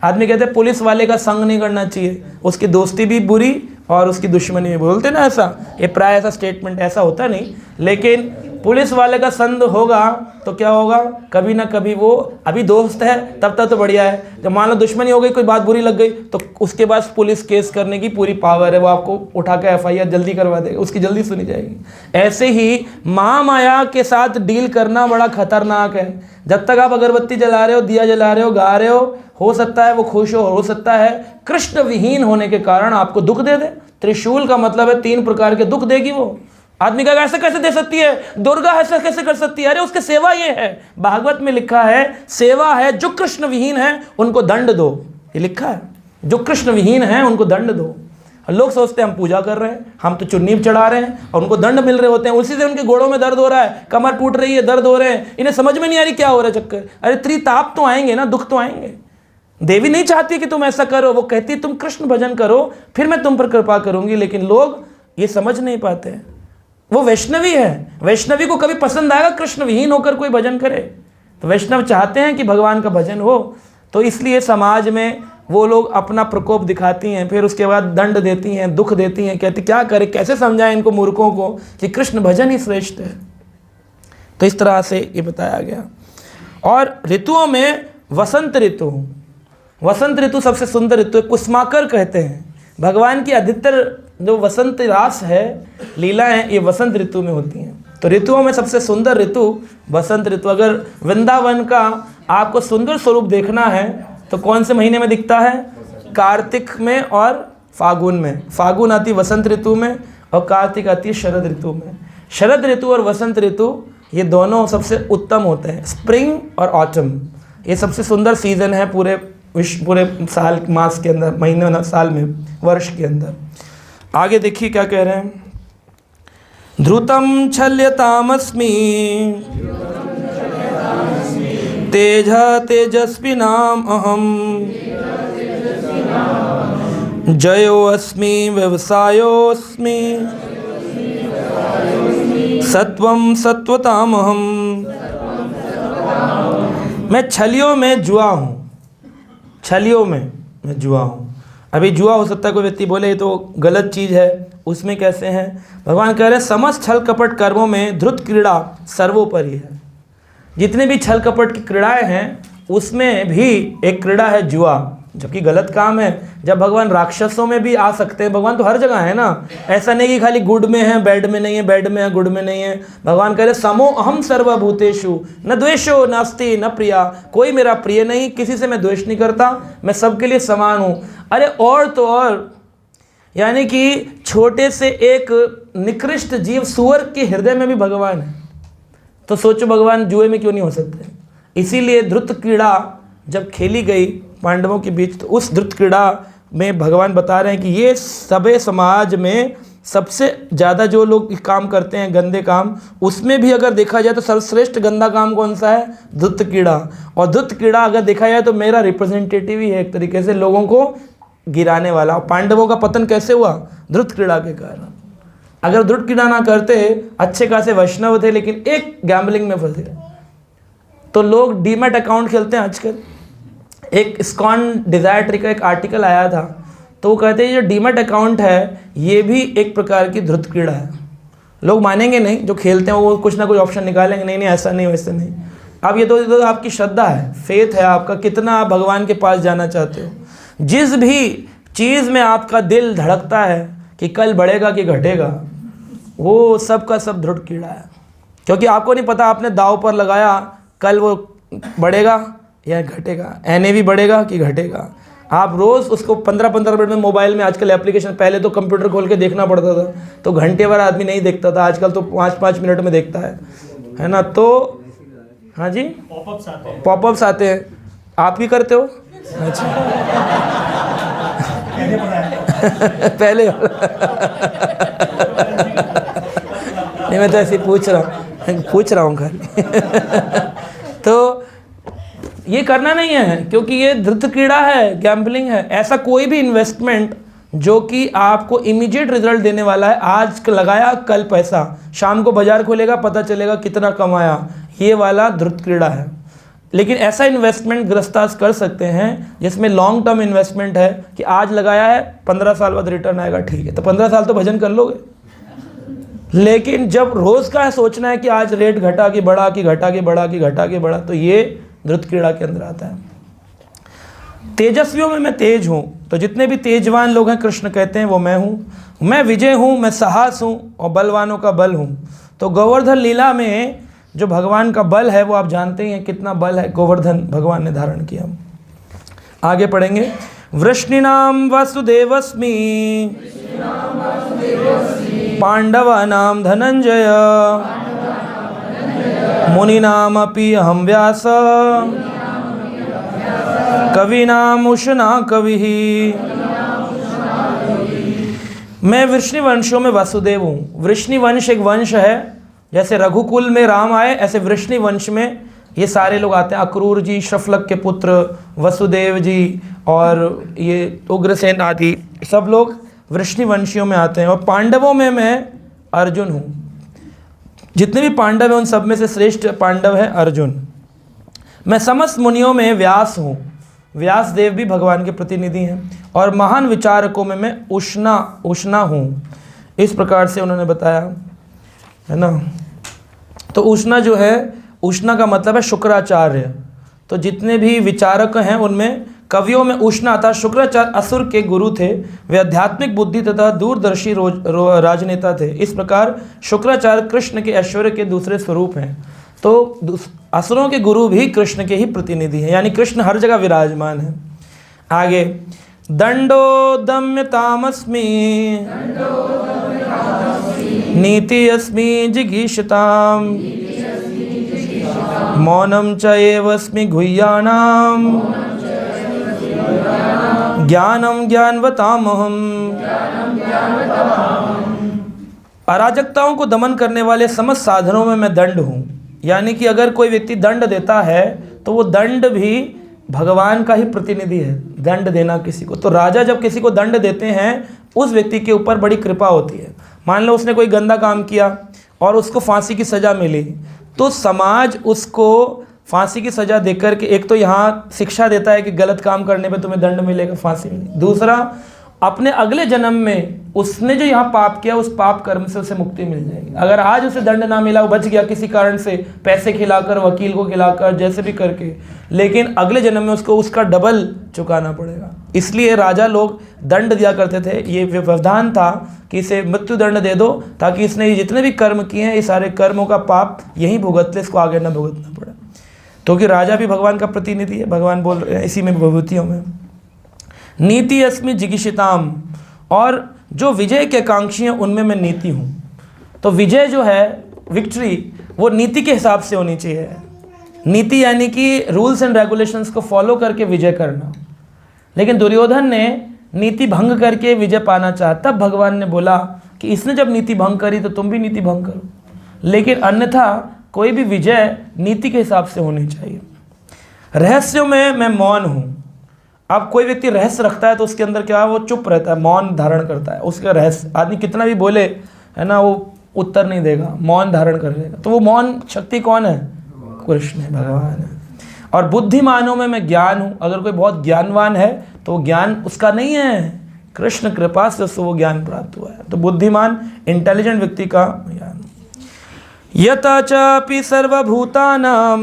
आदमी कहते हैं पुलिस वाले का संग नहीं करना चाहिए, उसकी दोस्ती भी बुरी और उसकी दुश्मनी भी, बोलते ना ऐसा, ये प्राय ऐसा स्टेटमेंट ऐसा होता नहीं, लेकिन पुलिस वाले का संग होगा तो क्या होगा, कभी ना कभी वो अभी दोस्त है तब तक तो बढ़िया है, जब मान लो दुश्मनी हो गई, कोई बात बुरी लग गई तो उसके बाद पुलिस केस करने की पूरी पावर है, वो आपको उठा के FIR जल्दी करवा देगा, उसकी जल्दी सुनी जाएगी। ऐसे ही महामाया के साथ डील करना बड़ा खतरनाक है। जब तक आप अगरबत्ती जला रहे हो, दिया जला रहे हो, गा रहे हो सकता है वो खुश हो सकता है कृष्ण विहीन होने के कारण आपको दुख दे दे। त्रिशूल का मतलब है 3 प्रकार के दुख देगी वो। आदमी का ऐसे कैसे दे सकती है, दुर्गा ऐसे कैसे कर सकती है? अरे उसकी सेवा ये है, भागवत में लिखा है सेवा है, जो कृष्ण विहीन है उनको दंड दो, ये लिखा है, जो कृष्ण विहीन है उनको दंड दो। लोग सोचते हैं हम पूजा कर रहे हैं, हम तो चुन्नी चढ़ा रहे हैं और उनको दंड मिल रहे होते हैं, उसी से उनके घोड़ों में दर्द हो रहा है, कमर टूट रही है, दर्द हो रहे हैं, इन्हें समझ में नहीं आ रही क्या हो रहा है चक्कर। अरे त्रिताप तो आएंगे ना, दुख तो आएंगे। देवी नहीं चाहती कि तुम ऐसा करो, वो कहती तुम कृष्ण भजन करो फिर मैं तुम पर कृपा करूंगी, लेकिन लोग ये समझ नहीं पाते हैं। वो वैष्णवी है, वैष्णवी को कभी पसंद आएगा कृष्ण विहीन होकर कोई भजन करे? तो वैष्णव चाहते हैं कि भगवान का भजन हो, तो इसलिए समाज में वो लोग अपना प्रकोप दिखाती हैं, फिर उसके बाद दंड देती हैं, दुख देती हैं, कहती क्या करें, कैसे समझाएं इनको मूर्खों को कि कृष्ण भजन ही श्रेष्ठ है। तो इस तरह से ये बताया गया। और ऋतुओं में वसंत ऋतु, वसंत ऋतु सबसे सुंदर ऋतु है, कुसुमाकर कहते हैं। भगवान की अधिकतर जो वसंत रास है, लीला है, ये वसंत ऋतु में होती हैं। तो ऋतुओं में सबसे सुंदर ऋतु वसंत ऋतु। अगर वृंदावन का आपको सुंदर स्वरूप देखना है तो कौन से महीने में दिखता है? कार्तिक में और फागुन में। फागुन आती वसंत ऋतु में और कार्तिक आती है शरद ऋतु में। शरद ऋतु और वसंत ऋतु ये दोनों सबसे उत्तम होते हैं। स्प्रिंग और ऑटम ये सबसे सुंदर सीजन है पूरे साल मास के अंदर, महीने, साल में, वर्ष के अंदर। आगे देखिए क्या कह रहे हैं। ध्रुतम छल्यतामस्मि तेज तेजस्विनाम अहम जयोस्मि व्यवसायोस्मि सत्वम सत्वतामहम। मैं छलियों में जुआ हूँ, छलियों में मैं जुआ हूँ। अभी जुआ हो सकता है कोई व्यक्ति बोले तो गलत चीज़ है, उसमें कैसे हैं? भगवान कह रहे हैं समस्त छल कपट कर्मों में धृत क्रीड़ा सर्वोपरि है। जितने भी छल कपट की क्रीड़ाएं हैं उसमें भी एक क्रीड़ा है जुआ, जबकि गलत काम है। जब भगवान राक्षसों में भी आ सकते हैं, भगवान तो हर जगह है ना, ऐसा नहीं कि खाली गुड में है बैड में नहीं है, बैड में है गुड में नहीं है। भगवान कह रहे समो अहम सर्वभूतेषु न द्वेषो नास्ति न प्रिया। कोई मेरा प्रिय नहीं, किसी से मैं द्वेष नहीं करता, मैं सबके लिए समान हूँ। अरे और तो और, यानी कि छोटे से एक निकृष्ट जीव सुअर के हृदय में भी भगवान है। तो सोचो भगवान जुए में क्यों नहीं हो सकते। इसीलिए धृत क्रीड़ा जब खेली गई पांडवों के बीच, तो उस धृत क्रीड़ा में भगवान बता रहे हैं कि ये सभे समाज में सबसे ज़्यादा जो लोग काम करते हैं गंदे काम, उसमें भी अगर देखा जाए तो सर्वश्रेष्ठ गंदा काम कौन सा है? धृत क्रीड़ा। और धृत क्रीड़ा अगर देखा जाए तो मेरा रिप्रेजेंटेटिव ही है एक तरीके से, लोगों को गिराने वाला। पांडवों का पतन कैसे हुआ? धृत क्रीड़ा के कारण। अगर धृत क्रीड़ा ना करते, अच्छे खासे वैष्णव थे लेकिन एक गैम्बलिंग में फंसे। तो लोग डीमैट अकाउंट खेलते हैं आजकल। एक इस्कॉन डिज़ायर ट्री का एक आर्टिकल आया था, तो वो कहते हैं ये जो डीमैट अकाउंट है ये भी एक प्रकार की धृत क्रीड़ा है। लोग मानेंगे नहीं, जो खेलते हैं वो कुछ ना कुछ ऑप्शन निकालेंगे, नहीं नहीं ऐसा नहीं वैसे नहीं। अब ये तो आपकी श्रद्धा है, फेथ है आपका, कितना आप भगवान के पास जाना चाहते हो। जिस भी चीज़ में आपका दिल धड़कता है कि कल बढ़ेगा कि घटेगा, वो सब का सब धृत क्रीड़ा है। क्योंकि आपको नहीं पता, आपने दाव पर लगाया कल वो बढ़ेगा या घटेगा, NAV बढ़ेगा कि घटेगा। आप रोज़ उसको 15-15 मिनट में मोबाइल में आजकल एप्लीकेशन, पहले तो कंप्यूटर खोल के देखना पड़ता था, तो घंटे भर आदमी नहीं देखता था, आजकल तो 5-5 मिनट में देखता है ना। तो हाँ जी, पॉपअप्स आते हैं, आप भी करते हो? अच्छा पहले नहीं, मैं तो ऐसे पूछ रहा हूँ खाली तो ये करना नहीं है, क्योंकि ये धृत क्रीड़ा है, गैम्बलिंग है। ऐसा कोई भी इन्वेस्टमेंट जो कि आपको इमीडिएट रिजल्ट देने वाला है, आज लगाया कल पैसा, शाम को बाजार खोलेगा पता चलेगा कितना कमाया, ये वाला धृत क्रीड़ा है। लेकिन ऐसा इन्वेस्टमेंट गृहस्थास कर सकते हैं जिसमें लॉन्ग टर्म इन्वेस्टमेंट है कि आज लगाया है 15 साल बाद रिटर्न आएगा, ठीक है, तो 15 साल तो भजन कर लोगे। लेकिन जब रोज़ का सोचना है कि आज रेट घटा कि बढ़ा कि घटा कि बढ़ा कि घटा कि बढ़ा, तो ये धृत क्रीड़ा के अंदर आता है। तेजस्वियों में मैं तेज हूँ, तो जितने भी तेजवान लोग हैं कृष्ण कहते हैं वो मैं हूँ। मैं विजय हूँ, मैं साहस हूँ और बलवानों का बल हूँ। तो गोवर्धन लीला में जो भगवान का बल है वो आप जानते ही हैं कितना बल है गोवर्धन भगवान ने धारण किया। आगे पढ़ेंगे। वृष्णिनाम वासुदेवस्मि पांडवानाम धनंजय मुनीनाम अपि अहम व्यास कविनाम उशना कवि। मैं वृष्णि वंशों में वासुदेव हूँ। वृष्णि वंश एक वंश है, जैसे रघुकुल में राम आए ऐसे वृष्णि वंश में ये सारे लोग आते हैं। अक्रूर जी शफलक के पुत्र, वसुदेव जी और ये उग्रसेन आदि सब लोग वृष्णि वंशियों में आते हैं। और पांडवों में मैं अर्जुन हूँ। जितने भी पांडव हैं उन सब में से श्रेष्ठ पांडव है अर्जुन। मैं समस्त मुनियों में व्यास हूँ। व्यास देव भी भगवान के प्रतिनिधि हैं, और महान विचारकों में मैं उष्णा हूँ, इस प्रकार से उन्होंने बताया, है ना। तो उष्णा जो है, उष्णा का मतलब है शुक्राचार्य। तो जितने भी विचारक हैं उनमें कवियों में उष्णा था। शुक्राचार्य असुर के गुरु थे, वे आध्यात्मिक बुद्धि तथा दूरदर्शी राजनेता थे। इस प्रकार शुक्राचार्य कृष्ण के ऐश्वर्य के दूसरे स्वरूप हैं। तो असुरों के गुरु भी कृष्ण के ही प्रतिनिधि हैं, यानी कृष्ण हर जगह विराजमान है। आगे, दंडो दम्यतामस्मि नीति अस्मि जिगीषताम मौनम च एवस्मि गुह्यानाम ज्ञानम ज्ञानवतामहम। अराजकताओं को दमन करने वाले समस्त साधनों में मैं दंड हूँ, यानी कि अगर कोई व्यक्ति दंड देता है तो वो दंड भी भगवान का ही प्रतिनिधि है, दंड देना किसी को। तो राजा जब किसी को दंड देते हैं उस व्यक्ति के ऊपर बड़ी कृपा होती है। मान लो उसने कोई गंदा काम किया और उसको फांसी की सज़ा मिली, तो समाज उसको फांसी की सज़ा देकर के एक तो यहाँ शिक्षा देता है कि गलत काम करने पे तुम्हें दंड मिलेगा, फांसी मिलेगी। दूसरा, अपने अगले जन्म में उसने जो यहाँ पाप किया उस पाप कर्म से उसे मुक्ति मिल जाएगी। अगर आज उसे दंड ना मिला, वो बच गया किसी कारण से, पैसे खिलाकर, वकील को खिलाकर, जैसे भी करके, लेकिन अगले जन्म में उसको उसका डबल चुकाना पड़ेगा। इसलिए राजा लोग दंड दिया करते थे। ये व्यवधान था कि इसे मृत्यु दंड दे दो, ताकि इसने जितने भी कर्म किए हैं ये सारे कर्मों का पाप यहीं भुगत ले, इसको आगे न भुगतना पड़े। क्योंकि राजा भी भगवान का प्रतिनिधि है, भगवान बोल रहे हैं इसी में विभूतियों में। नीति अस्मि जिगीषताम, और जो विजय के आकांक्षी हैं उनमें मैं नीति हूँ। तो विजय जो है, विक्ट्री, वो नीति के हिसाब से होनी चाहिए। नीति यानी कि रूल्स एंड रेगुलेशंस को फॉलो करके विजय करना। लेकिन दुर्योधन ने नीति भंग करके विजय पाना चाहा, तब भगवान ने बोला कि इसने जब नीति भंग करी तो तुम भी नीति भंग करो। लेकिन अन्यथा कोई भी विजय नीति के हिसाब से होनी चाहिए। रहस्यों में मैं मौन हूँ। अब कोई व्यक्ति रहस्य रखता है तो उसके अंदर क्या है, वो चुप रहता है, मौन धारण करता है। उसका रहस्य, आदमी कितना भी बोले, है ना, वो उत्तर नहीं देगा, मौन धारण कर लेगा। तो वो मौन शक्ति कौन है? कृष्ण है, भगवान है। और बुद्धिमानों में मैं ज्ञान हूँ। अगर कोई बहुत ज्ञानवान है तो ज्ञान उसका नहीं है, कृष्ण कृपा से उसको वो ज्ञान प्राप्त हुआ है। तो बुद्धिमान, इंटेलिजेंट व्यक्ति का ज्ञान। यथा चापि सर्वभूतानां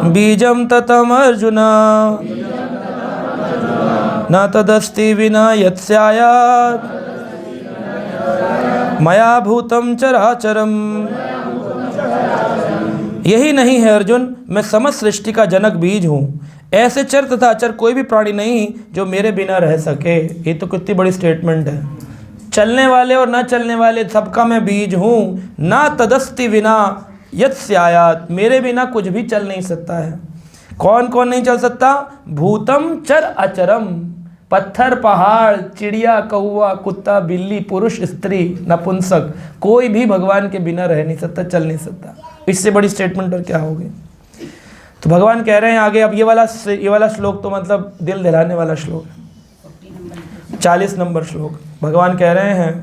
बीजं ततम अर्जुन न तदस्ति विना यत्स्यात् मया भूतं चराचरम्। यही नहीं है अर्जुन, मैं समस्त सृष्टि का जनक बीज हूँ। ऐसे चर तथा अचर कोई भी प्राणी नहीं जो मेरे बिना रह सके। ये तो कितनी बड़ी स्टेटमेंट है। चलने वाले और न चलने वाले सबका मैं बीज हूँ। ना तदस्ति विना यत्स्यात्, मेरे बिना कुछ भी चल नहीं सकता है। कौन कौन नहीं चल सकता? भूतम चर अचरम, पत्थर, पहाड़, चिड़िया, कौवा, कुत्ता, बिल्ली, पुरुष, स्त्री, नपुंसक, कोई भी भगवान के बिना रह नहीं सकता, चल नहीं सकता। इससे बड़ी स्टेटमेंट और क्या होगी? तो भगवान कह रहे हैं आगे, अब ये वाला श्लोक तो मतलब दिल दहलाने वाला श्लोक है। 40 नंबर श्लोक भगवान कह रहे हैं,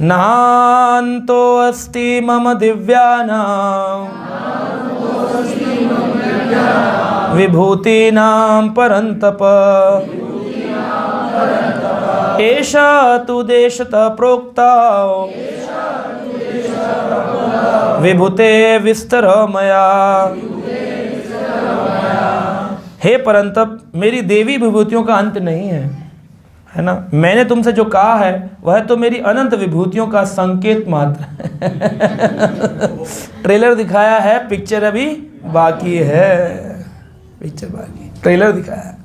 नान्तो अस्ति मम दिव्यानां विभूतीनां परन्तप एषा तु देशतः प्रोक्ता विभूते विस्तर मया। हे परंतप, मेरी देवी विभूतियों का अंत नहीं है ना। मैंने तुमसे जो कहा है वह तो मेरी अनंत विभूतियों का संकेत मात्र है। ट्रेलर दिखाया है, पिक्चर अभी बाकी है। पिक्चर बाकी, ट्रेलर दिखाया है।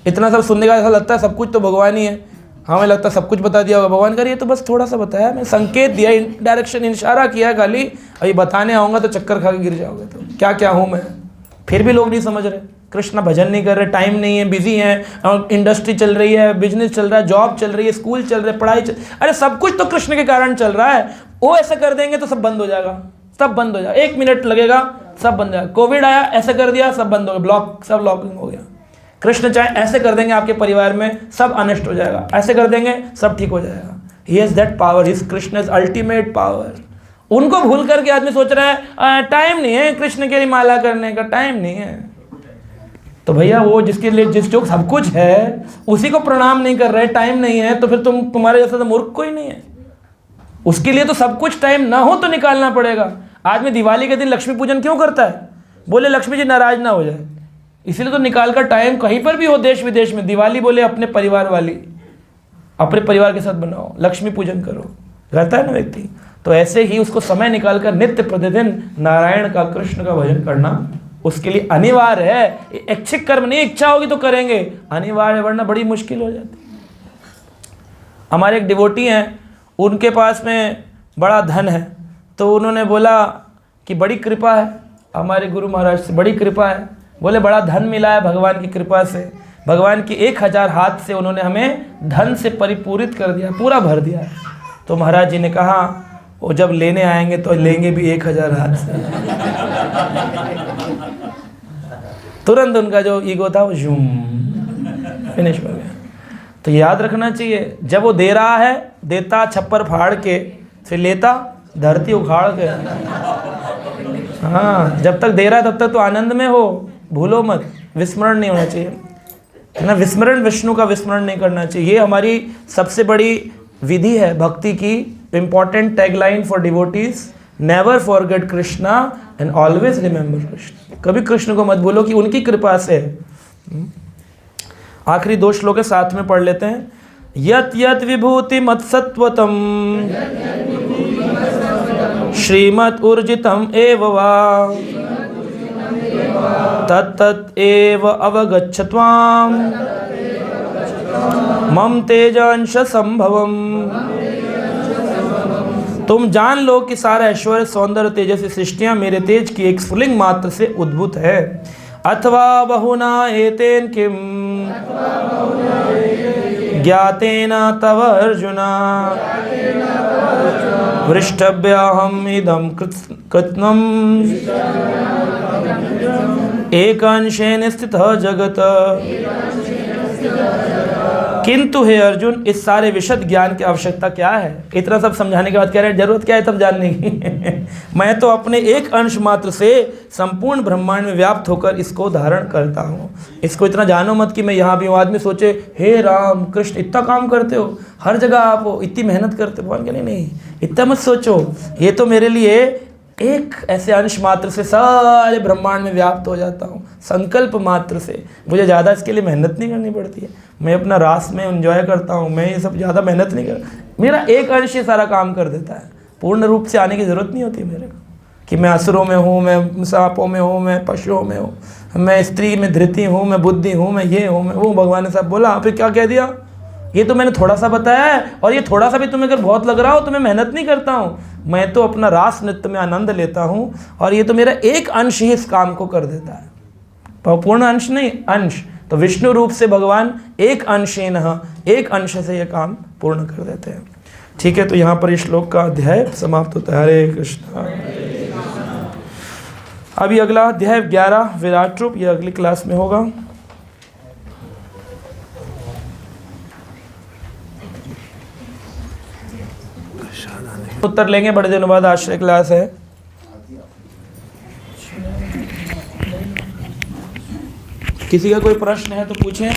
इतना सब सुनने का ऐसा लगता है सब कुछ तो भगवान ही है। हमें लगता है सब कुछ बता दिया होगा, भगवान कर ये तो बस थोड़ा सा बताया, मैं संकेत दिया, डायरेक्शन, इशारा किया है खाली। अभी बताने आऊँगा तो चक्कर खा के गिर जाओगे। तो क्या क्या हूँ मैं, फिर भी लोग नहीं समझ रहे। कृष्ण भजन नहीं कर रहे, टाइम नहीं है, बिजी हैं, इंडस्ट्री चल रही है, बिजनेस चल रहा है, जॉब चल रही है, स्कूल चल रहे, पढ़ाई अरे सब कुछ तो कृष्ण के कारण चल रहा है। वो ऐसा कर देंगे तो सब बंद हो जाएगा, सब बंद हो जाएगा। 1 मिनट लगेगा, सब बंद हो जाएगा। कोविड आया, ऐसे कर दिया, सब बंद हो गया, ब्लॉक, सब लॉकिंग हो गया। कृष्ण चाहे ऐसे कर देंगे, आपके परिवार में सब अनिष्ट हो जाएगा, ऐसे कर देंगे सब ठीक हो जाएगा। He has that power, his Krishna is ultimate power. उनको भूल करके आदमी सोच रहा है टाइम नहीं है कृष्ण के लिए माला करने का, टाइम नहीं है। तो भैया वो जिसके लिए जिस जो सब कुछ है उसी को प्रणाम नहीं कर रहे, टाइम नहीं है, तो फिर तुम्हारे जैसा तो मूर्ख कोई नहीं है। उसके लिए तो सब कुछ टाइम ना हो तो निकालना पड़ेगा। आदमी दिवाली के दिन लक्ष्मी पूजन क्यों करता है? बोले लक्ष्मी जी नाराज ना हो जाए, इसीलिए तो निकाल कर टाइम कहीं पर भी हो देश विदेश में। दिवाली बोले अपने परिवार वाली, अपने परिवार के साथ बनाओ, लक्ष्मी पूजन करो, करता है ना व्यक्ति। तो ऐसे ही उसको समय निकाल कर नित्य प्रतिदिन नारायण का, कृष्ण का भजन करना उसके लिए अनिवार्य है। ऐच्छिक कर्म नहीं, इच्छा होगी तो करेंगे, अनिवार्य, वरना बड़ी मुश्किल हो जाती है। हमारे एक डिवोटी हैं, उनके पास में बड़ा धन है, तो उन्होंने बोला कि बड़ी कृपा है हमारे गुरु महाराज से, बड़ी कृपा है। बोले बड़ा धन मिला है भगवान की कृपा से, भगवान की 1000 हाथ से उन्होंने हमें धन से परिपूरित कर दिया, पूरा भर दिया है। तो महाराज जी ने कहा वो जब लेने आएंगे तो लेंगे भी 1000 हाथ से। तुरंत उनका जो ईगो था वो झूम फिनिश हो गया। तो याद रखना चाहिए, जब वो दे रहा है देता छप्पर फाड़ के, फिर लेता धरती उखाड़ के। हाँ, जब तक दे रहा है तब तक तो आनंद में हो, भूलो मत, विस्मरण नहीं होना चाहिए, है ना। विस्मरण, विष्णु का विस्मरण नहीं करना चाहिए। ये हमारी सबसे बड़ी विधि है भक्ति की। Important tagline for devotees, never forget Krishna and always remember Krishna. कभी कृष्ण को मत भूलो कि उनकी कृपा से। आखिरी 2 श्लोक साथ में पढ़ लेते हैं। यत यत विभूति मत सत्वतम श्रीमत ऊर्जितम एव वा तत्तत् एव अवगच्छ त्वाम मम तेजांश संभवम। तुम जान लो कि सारा ऐश्वर्य, सौंदर्य, तेजस्वी सृष्टियां मेरे तेज की एक स्फुलिंग मात्र से उद्भूत है। अथवा बहुना एतेन किम ज्ञातेन तव अर्जुना वृष्टव्याहम इदं कृत्स्नम् एकांशेन स्थितः जगत। किंतु हे अर्जुन, इस सारे विशद ज्ञान की आवश्यकता क्या है? इतना सब समझाने के बाद कह रहे हैं जरूरत क्या है तब जानने की। मैं तो अपने एक अंश मात्र से संपूर्ण ब्रह्मांड में व्याप्त होकर इसको धारण करता हूँ। इसको इतना जानो मत कि मैं यहाँ भी हूँ। आदमी सोचे हे राम कृष्ण इतना काम करते हो, हर जगह आप हो, इतनी मेहनत करते हो। भगवान कहते नहीं, इतना मत सोचो, ये तो मेरे लिए एक ऐसे अंश मात्र से सारे ब्रह्मांड में व्याप्त हो जाता हूँ, संकल्प मात्र से। मुझे ज़्यादा इसके लिए मेहनत नहीं करनी पड़ती है, मैं अपना रास में एंजॉय करता हूँ, मैं ये सब ज़्यादा मेहनत नहीं कर, मेरा एक अंश ये सारा काम कर देता है। पूर्ण रूप से आने की ज़रूरत नहीं होती मेरे को कि मैं असुरों में हूँ, मैं सांपों में हूँ, मैं पशुओं में हूँ, मैं स्त्री में धृति हूँ, मैं बुद्धि हूँ, मैं ये हूँ, मैं वो। भगवान ने सब बोला, फिर क्या कह दिया? ये तो मैंने थोड़ा सा बताया है, और ये थोड़ा सा भी तुम्हें अगर बहुत लग रहा हो तो मैं मेहनत नहीं करता हूँ, मैं तो अपना रास नृत्य में आनंद लेता हूँ, और ये तो मेरा एक अंश ही इस काम को कर देता है। पूर्ण अंश नहीं, अंश। तो विष्णु रूप से भगवान एक अंशेन, एक अंश से ये काम पूर्ण कर देते हैं। ठीक है, तो यहाँ पर इस श्लोक का अध्याय समाप्त होता है। हरे कृष्णा। अभी अगला अध्याय 11 विराट रूप, ये अगली क्लास में होगा। उत्तर लेंगे, बड़े दिनों बाद आश्रय क्लास है। किसी का कोई प्रश्न है तो पूछें।